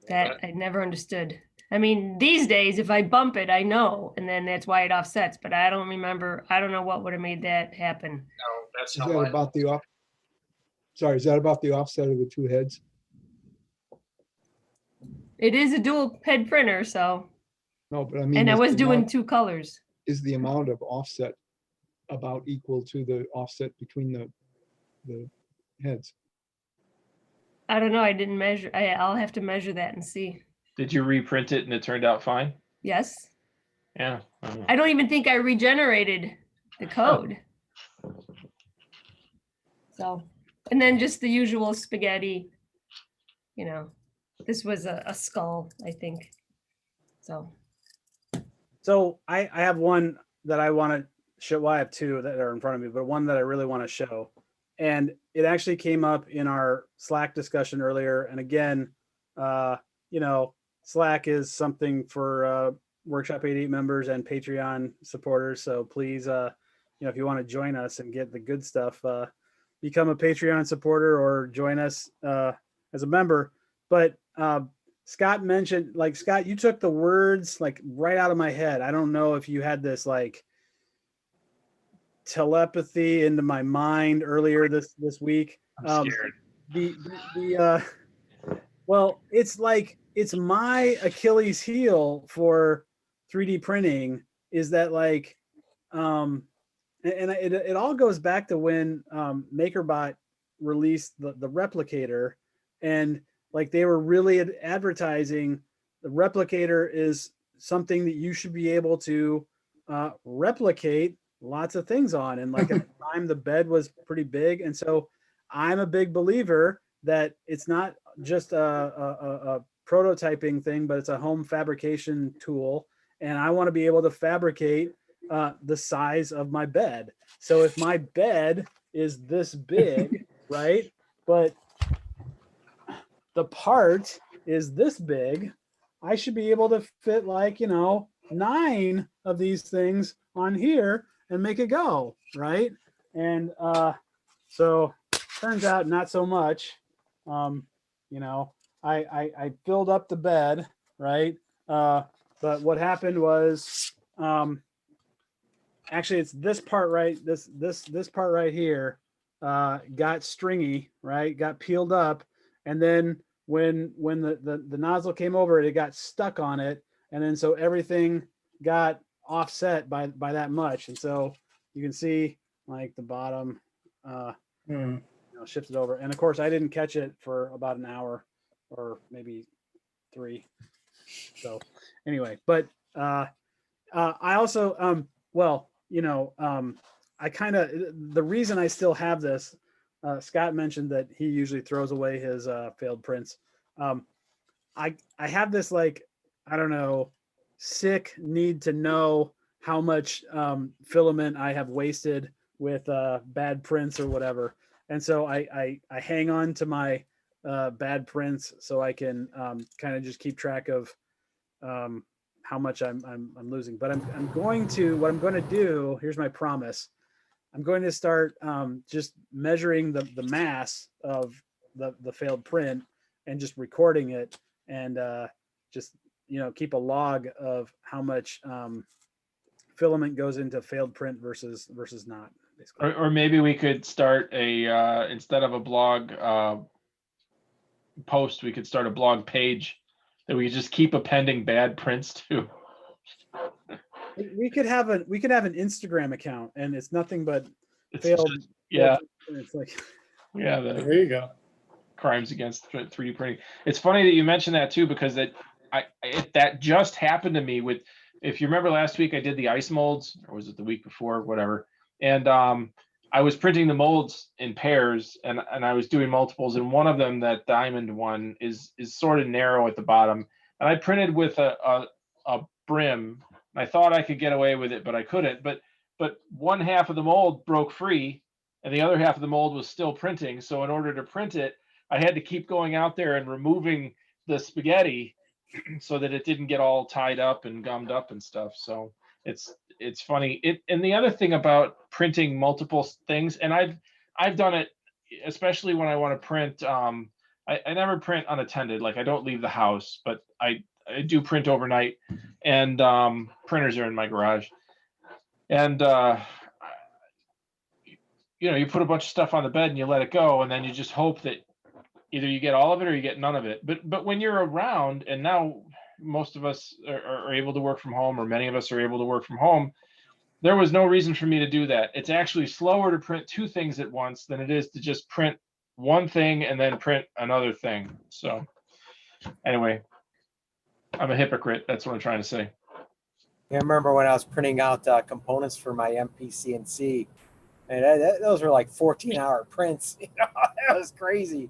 that I never understood. I mean, these days, if I bump it, I know, and then that's why it offsets, but I don't remember. I don't know what would have made that happen. No, that's Is how that about the Sorry, is that about the offset of the two heads? It is a dual head printer, so. No, but I mean, And I is was the doing amount- 2 colors. Is the amount of offset about equal to the offset between the heads? I don't know. I didn't measure. I'll have to measure that and see. Did you reprint it and it turned out fine? Yes. Yeah. I don't even think I regenerated the code. So, and then just the usual spaghetti, this was a skull, I think. So I have one that I want to show. Well, I have 2 that are in front of me, but one that I really want to show. And it actually came up in our Slack discussion earlier. And again, Slack is something for Workshop 88 members and Patreon supporters. So please, if you want to join us and get the good stuff, become a Patreon supporter or join us. as a member. But Scott mentioned, like, Scott, you took the words like right out of my head. I don't know if you had this like telepathy into my mind earlier this week. I'm scared. Well, it's like it's my Achilles heel for 3D printing is that like and it all goes back to when MakerBot released the replicator, and like they were really advertising the replicator is something that you should be able to replicate lots of things on. And like at the time, the bed was pretty big, and so I'm a big believer that it's not just a prototyping thing, but it's a home fabrication tool, and I want to be able to fabricate the size of my bed. So if my bed is this big, right, but the part is this big, I should be able to fit like, 9 of these things on here and make it go, right? And so turns out not so much. I filled up the bed, right? But what happened was actually it's this part right, this part right here got stringy, right? Got peeled up, and then when the nozzle came over it got stuck on it, and then so everything got offset by that much, and so you can see like the bottom shifted over, and of course I didn't catch it for about an hour or maybe 3. So anyway, but I also I kind of, the reason I still have this, Scott mentioned that he usually throws away his failed prints. I have this like, I don't know, sick need to know how much filament I have wasted with bad prints or whatever. And so I hang on to my bad prints so I can kind of just keep track of how much I'm losing. But what I'm going to do, here's my promise. I'm going to start just measuring the mass of the failed print and just recording it, and just keep a log of how much filament goes into failed print versus not. Basically. Or maybe we could start a instead of a blog post, we could start a blog page that we just keep appending bad prints to. We could have an Instagram account, and it's nothing but It's failed. just, yeah. It's like, yeah, There you go. Crimes against 3D printing. It's funny that you mentioned that too, because that just happened to me with, if you remember last week I did the ice molds, or was it the week before, whatever. And I was printing the molds in pairs, and I was doing multiples, and one of them, that diamond one, is sort of narrow at the bottom. And I printed with a brim. I thought I could get away with it, but I couldn't. But one half of the mold broke free, and the other half of the mold was still printing. So in order to print it, I had to keep going out there and removing the spaghetti so that it didn't get all tied up and gummed up and stuff. So it's funny. And the other thing about printing multiple things, and I've done it, especially when I want to print. I never print unattended. Like I don't leave the house, but I do print overnight, and printers are in my garage. And you put a bunch of stuff on the bed and you let it go, and then you just hope that either you get all of it or you get none of it. But when you're around, and now most of us are able to work from home, or many of us are able to work from home, there was no reason for me to do that. It's actually slower to print 2 things at once than it is to just print one thing and then print another thing. So anyway, I'm a hypocrite. That's what I'm trying to say. I remember when I was printing out components for my MPCNC, and those were like 14-hour prints. That was crazy.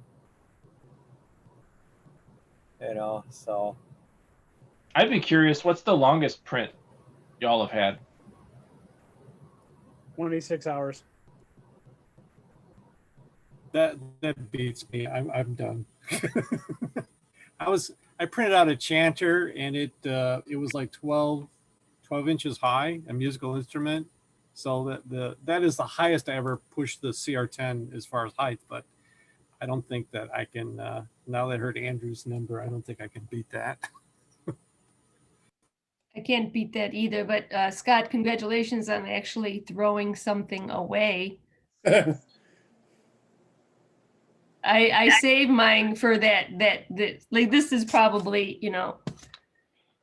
So. I'd be curious, what's the longest print y'all have had? 26 hours. That beats me. I'm done. I printed out a chanter, and it was like 12 inches high, a musical instrument. So that is the highest I ever pushed the CR10 as far as height. But I don't think that I can, now that I heard Andrew's number, I don't think I can beat that. I can't beat that either, but Scott, congratulations on actually throwing something away. I saved mine for that like this is probably,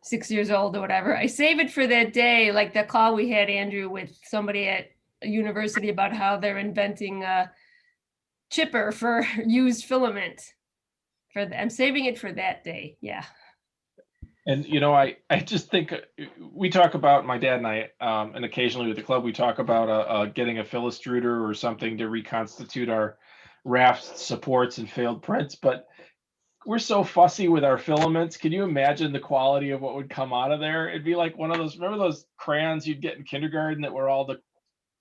6 years old or whatever. I save it for that day, like the call we had, Andrew, with somebody at a university about how they're inventing a chipper for used filament. I'm saving it for that day. Yeah. And I just think we talk about, my dad and I, and occasionally with the club, we talk about getting a fill extruder or something to reconstitute our raft supports and failed prints. But we're so fussy with our filaments. Can you imagine the quality of what would come out of there? It'd be like one of those, remember those crayons you'd get in kindergarten that were all the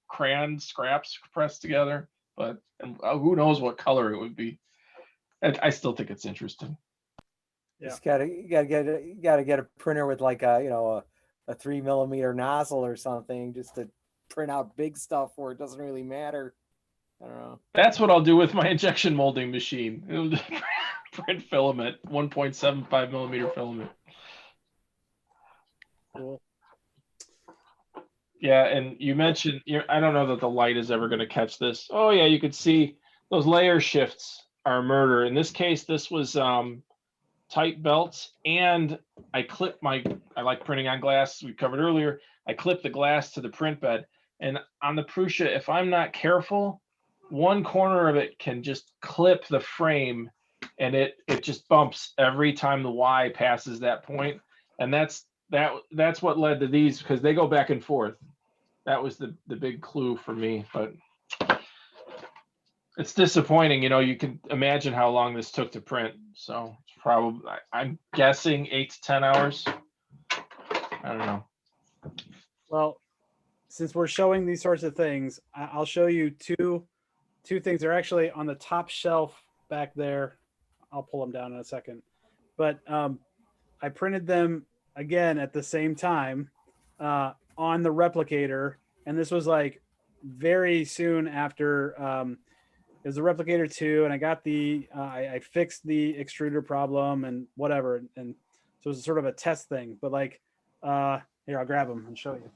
crayon scraps pressed together? But who knows what color it would be. I still think it's interesting. Yeah. Just you gotta get a printer with like a 3 millimeter nozzle or something just to print out big stuff where it doesn't really matter. I don't know. That's what I'll do with my injection molding machine. It'll print filament, 1.75 millimeter filament. Cool. Yeah, and you mentioned, I don't know that the light is ever going to catch this. Oh yeah, you could see those layer shifts are murder. In this case, this was tight belts, and I like printing on glass, we covered earlier. I clipped the glass to the print bed, and on the Prusa, if I'm not careful, one corner of it can just clip the frame, and it just bumps every time the Y passes that point. And that's what led to these, because they go back and forth. That was the big clue for me. But it's disappointing, you can imagine how long this took to print. So it's probably, I'm guessing 8 to 10 hours. I don't know. Well, since we're showing these sorts of things, I'll show you two things. They're actually on the top shelf back there. I'll pull them down in a second. But I printed them again at the same time on the replicator. And this was like very soon after it was the replicator 2, and I got I fixed the extruder problem and whatever. And so it was sort of a test thing. But like, here, I'll grab them and show you.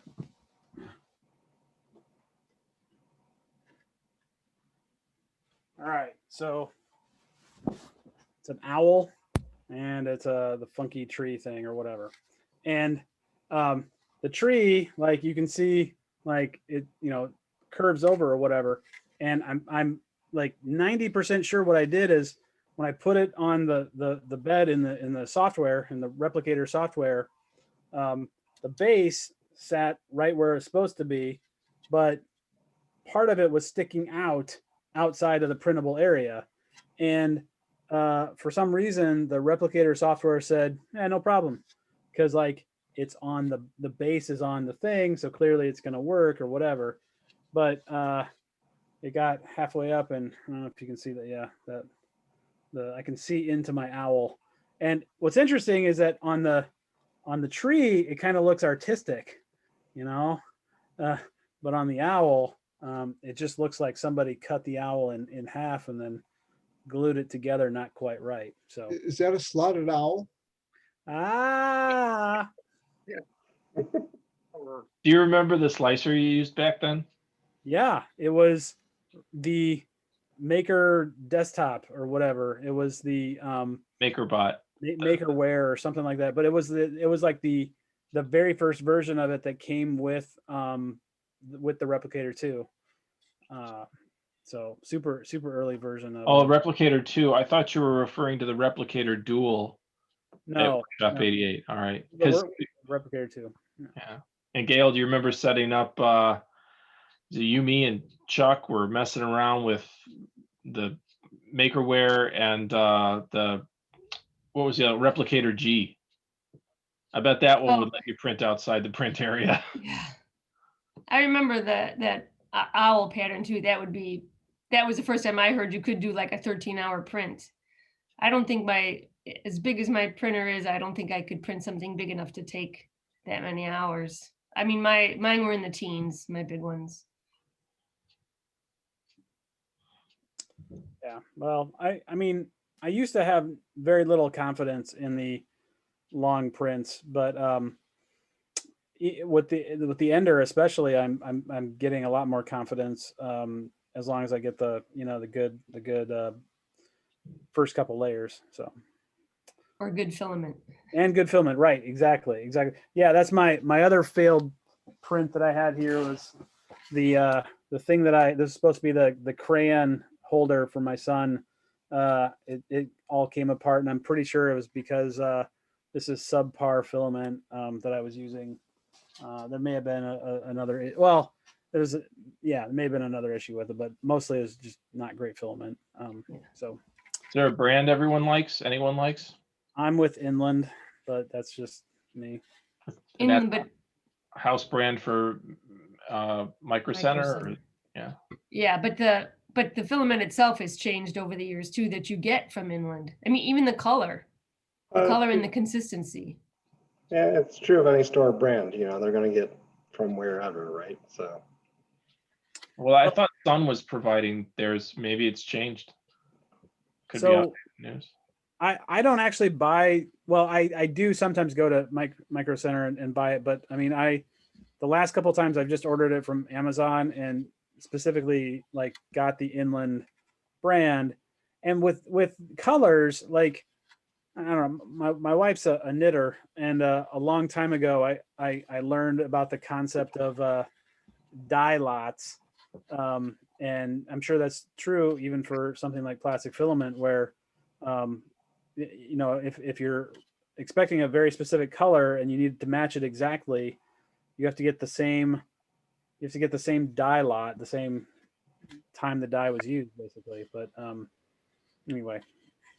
All right, so it's an owl, and it's the funky tree thing or whatever. And the tree, like you can see, like it, curves over or whatever. And I'm like 90% sure what I did is when I put it on the bed in the software, in the replicator software, the base sat right where it's supposed to be, but part of it was sticking outside of the printable area. And for some reason, the replicator software said, no problem. Because like it's on the base is on the thing. So clearly it's going to work or whatever. But it got halfway up, and I don't know if you can see that. Yeah, I can see into my owl. And what's interesting is that on the tree, it kind of looks artistic, but on the owl, it just looks like somebody cut the owl in half and then glued it together not quite right. So Is that a slotted owl? Ah. Do you remember the slicer you used back then? Yeah, it was the Maker desktop or whatever. It was the MakerBot. Makerware or something like that. But it was like the very first version of it that came with the Replicator 2. So super early version of Replicator 2. I thought you were referring to the Replicator Dual. No, Workshop 88. All right. Replicator 2. Yeah. And Gail, do you remember setting up you, me, and Chuck were messing around with the Makerware and what was the Replicator G? I bet that one would let you print outside the print area. Yeah. I remember that owl pattern too. That was the first time I heard you could do like a 13-hour print. I don't think as big as my printer is, I don't think I could print something big enough to take that many hours. I mean, mine were in the teens, my big ones. Yeah. Well, I mean, I used to have very little confidence in the long prints, but with the Ender especially, I'm getting a lot more confidence as long as I get the the good first couple layers. So Or good filament. and good filament, right? Exactly. Yeah, that's my other failed print that I had here was the thing that this is supposed to be the crayon holder for my son. It all came apart, and I'm pretty sure it was because this is subpar filament that I was using. There may have been another. Well, there's there may have been another issue with it, but mostly it was just not great filament. So Is there a brand everyone likes? Anyone likes? I'm with Inland, but that's just me. And that's But house brand for Micro Center. Center. Yeah. Yeah, but the filament itself has changed over the years too that you get from Inland. I mean, even the color and the consistency. Yeah, it's true of any store brand. They're going to get from wherever, right? So. Well, I thought Sun was providing theirs. Maybe it's changed. Could be So news. I don't actually buy. Well, I do sometimes go to Micro Center and buy it, but I mean, the last couple of times I've just ordered it from Amazon and specifically like got the Inland brand. And with colors, like I don't know, my wife's a knitter, and a long time ago I learned about the concept of dye lots, and I'm sure that's true even for something like plastic filament, where if you're expecting a very specific color and you need to match it exactly, you have to get the same dye lot, the same time the dye was used, basically. But anyway,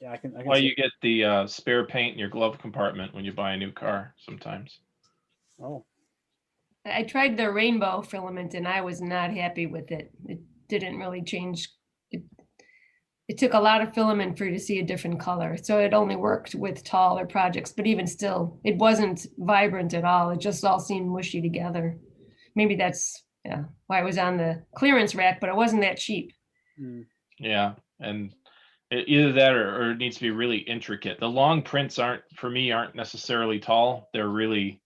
yeah, I can Why see. you get the spare paint in your glove compartment when you buy a new car sometimes. Oh, I tried the rainbow filament and I was not happy with it. It didn't really change. It took a lot of filament for you to see a different color. So it only worked with taller projects, but even still, it wasn't vibrant at all. It just all seemed mushy together. Maybe that's why it was on the clearance rack, but it wasn't that cheap. Yeah, and either that or it needs to be really intricate. The long prints aren't necessarily tall. There's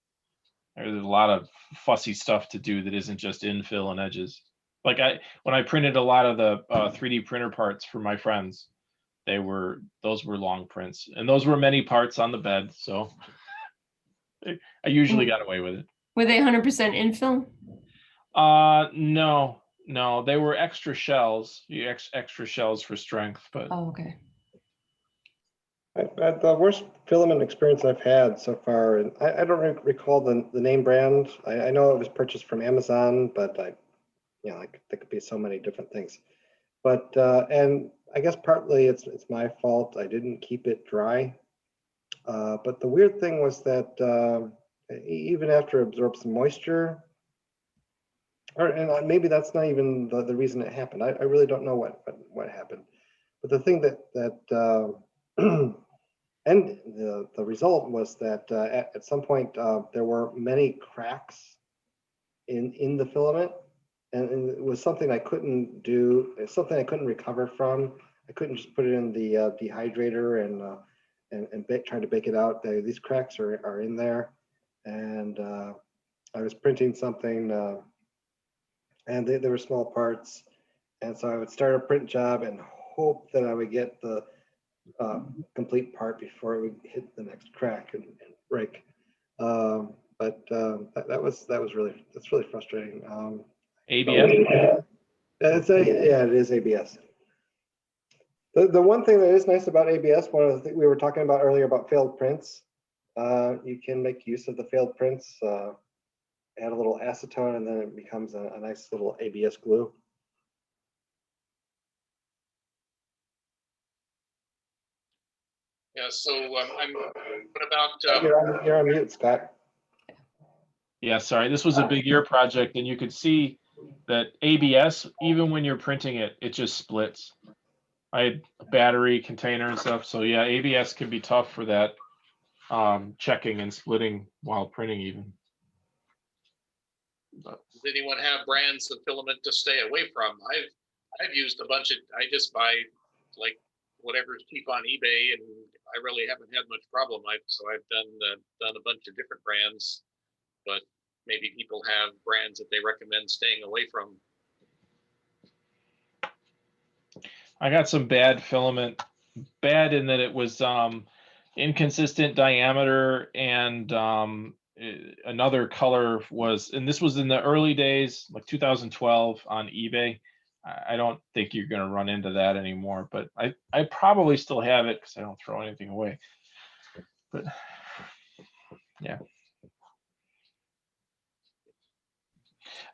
a lot of fussy stuff to do that isn't just infill and edges. Like when I printed a lot of the 3D printer parts for my friends, those were long prints, and those were many parts on the bed. So I usually got away with it. Were they 100% infill? No, they were extra shells, extra shells for strength, but. Oh, okay. The worst filament experience I've had so far, and I don't recall the name brand. I know it was purchased from Amazon, but there could be so many different things. But and I guess partly it's my fault. I didn't keep it dry. But the weird thing was that even after it absorbed some moisture, and maybe that's not even the reason it happened. I really don't know what happened. But the thing that and the result was that at some point there were many cracks in the filament, and it was something I couldn't do. It's something I couldn't recover from. I couldn't just put it in the dehydrator and try to bake it out. These cracks are in there, and I was printing something, and they were small parts, and so I would start a print job and hope that I would get the complete part before it would hit the next crack and break. But that's really frustrating. ABS. It is ABS. The one thing that is nice about ABS, one of the things we were talking about earlier about failed prints, you can make use of the failed prints, add a little acetone, and then it becomes a nice little ABS glue. Yeah, so what about? You're on mute, Scott. Yeah, sorry. This was a big year project, and you could see that ABS, even when you're printing it, it just splits. I had a battery container and stuff, so yeah, ABS can be tough for that checking and splitting while printing even. Does anyone have brands of filament to stay away from? I've used a bunch of. I just buy like whatever's cheap on eBay, and I really haven't had much problem. I've done a bunch of different brands, but maybe people have brands that they recommend staying away from. I got some bad filament, bad in that it was inconsistent diameter, and another color was, and this was in the early days, like 2012 on eBay. I don't think you're going to run into that anymore, but I probably still have it because I don't throw anything away. But yeah.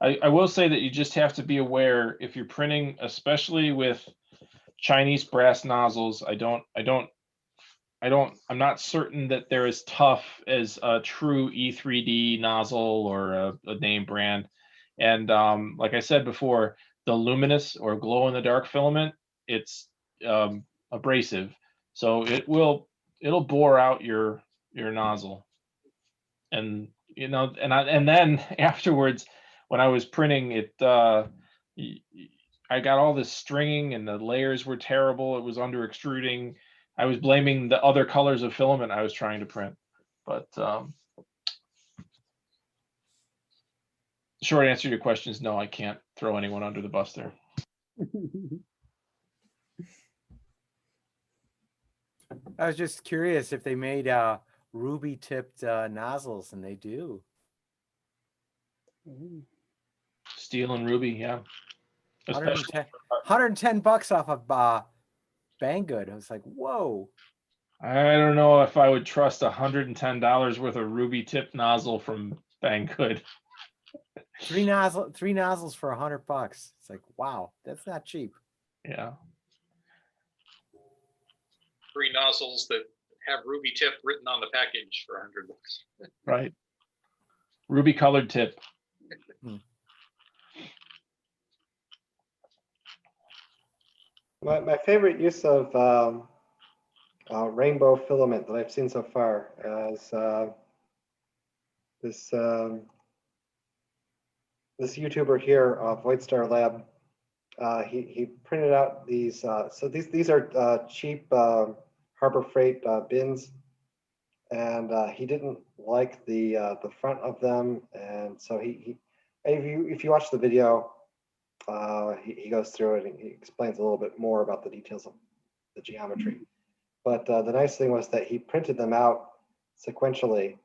I will say that you just have to be aware if you're printing, especially with Chinese brass nozzles. I'm not certain that they're as tough as a true E3D nozzle or a name brand. And like I said before, the luminous or glow in the dark filament, it's abrasive, so it'll bore out your nozzle. And you know, and then afterwards, when I was printing it, I got all this stringing and the layers were terrible. It was under extruding. I was blaming the other colors of filament I was trying to print. But short answer to your question is no, I can't throw anyone under the bus there. I was just curious if they made ruby tipped nozzles, and they do. Steel and ruby, yeah. Especially 110 bucks off of Banggood. I was like, whoa. I don't know if I would trust $110 worth of ruby tip nozzle from Banggood. Three nozzles for $100. It's like, wow, that's not cheap. Yeah. 3 nozzles that have ruby tip written on the package for $100. Right. Ruby colored tip. My favorite use of rainbow filament that I've seen so far is this YouTuber here, Void Star Lab. He printed out these. So these are cheap Harbor Freight bins, and he didn't like the front of them, and so if you watch the video, he goes through it and he explains a little bit more about the details of the geometry. But the nice thing was that he printed them out sequentially,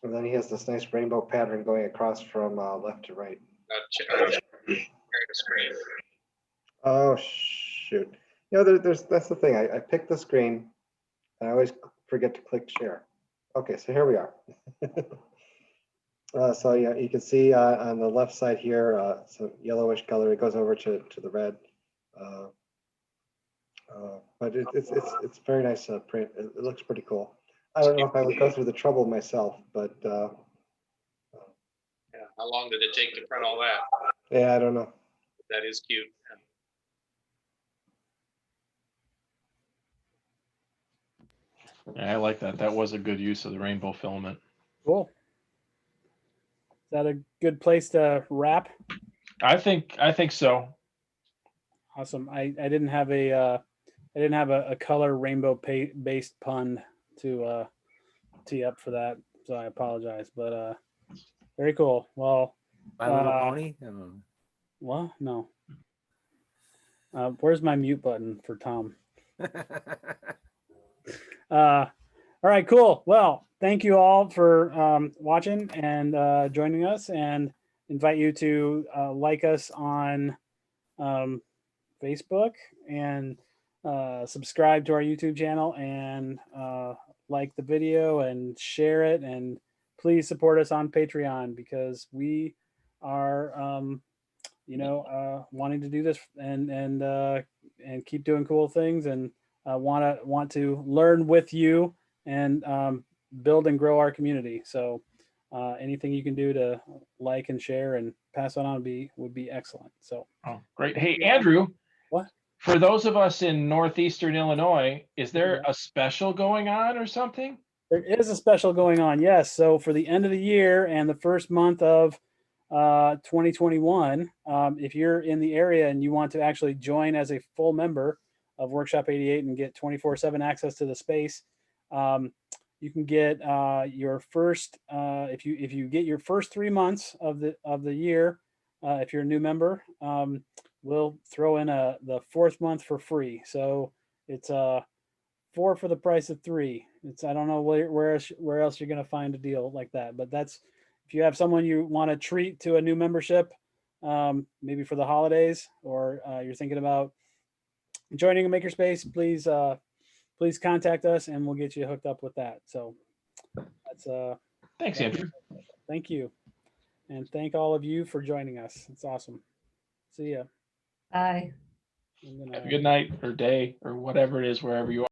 and then he has this nice rainbow pattern going across from left to right. Oh shoot! You know, that's the thing. I picked the screen, and I always forget to click share. Okay, so here we are. So yeah, you can see on the left side here, some yellowish color. It goes over to the red, but it's very nice print. It looks pretty cool. I don't know if I would go through the trouble myself, but yeah, how long did it take to print all that? Yeah, I don't know. That is cute. Yeah, I like that. That was a good use of the rainbow filament. Cool. Is that a good place to wrap? I think so. Awesome. I didn't have a color rainbow based pun to tee up for that, so I apologize. But very cool. Well, My Little Pony. Well, no. Where's my mute button for Tom? All right, cool. Well, thank you all for watching and joining us, and invite you to like us on Facebook and subscribe to our YouTube channel, and like the video and share it, and please support us on Patreon, because we are wanting to do this and keep doing cool things, and want to learn with you and build and grow our community. So anything you can do to like and share and pass it on would be excellent. So great. Hey, Andrew, what? For those of us in northeastern Illinois, is there a special going on or something? There is a special going on, yes. So for the end of the year and the first month of 2021, if you're in the area and you want to actually join as a full member of Workshop 88 and get 24/7 access to the space. You can get your first if you get your first 3 months of the year. If you're a new member, we'll throw in the 4th month for free. So it's 4 for the price of 3. It's I don't know where else you're gonna find a deal like that, but that's if you have someone you want to treat to a new membership, maybe for the holidays, or you're thinking about joining a Makerspace, please contact us and we'll get you hooked up with that. So that's Thanks, Andrew. thank you. And thank all of you for joining us. It's awesome. See ya. Bye. I'm gonna- Have a good night or day or whatever it is, wherever you are.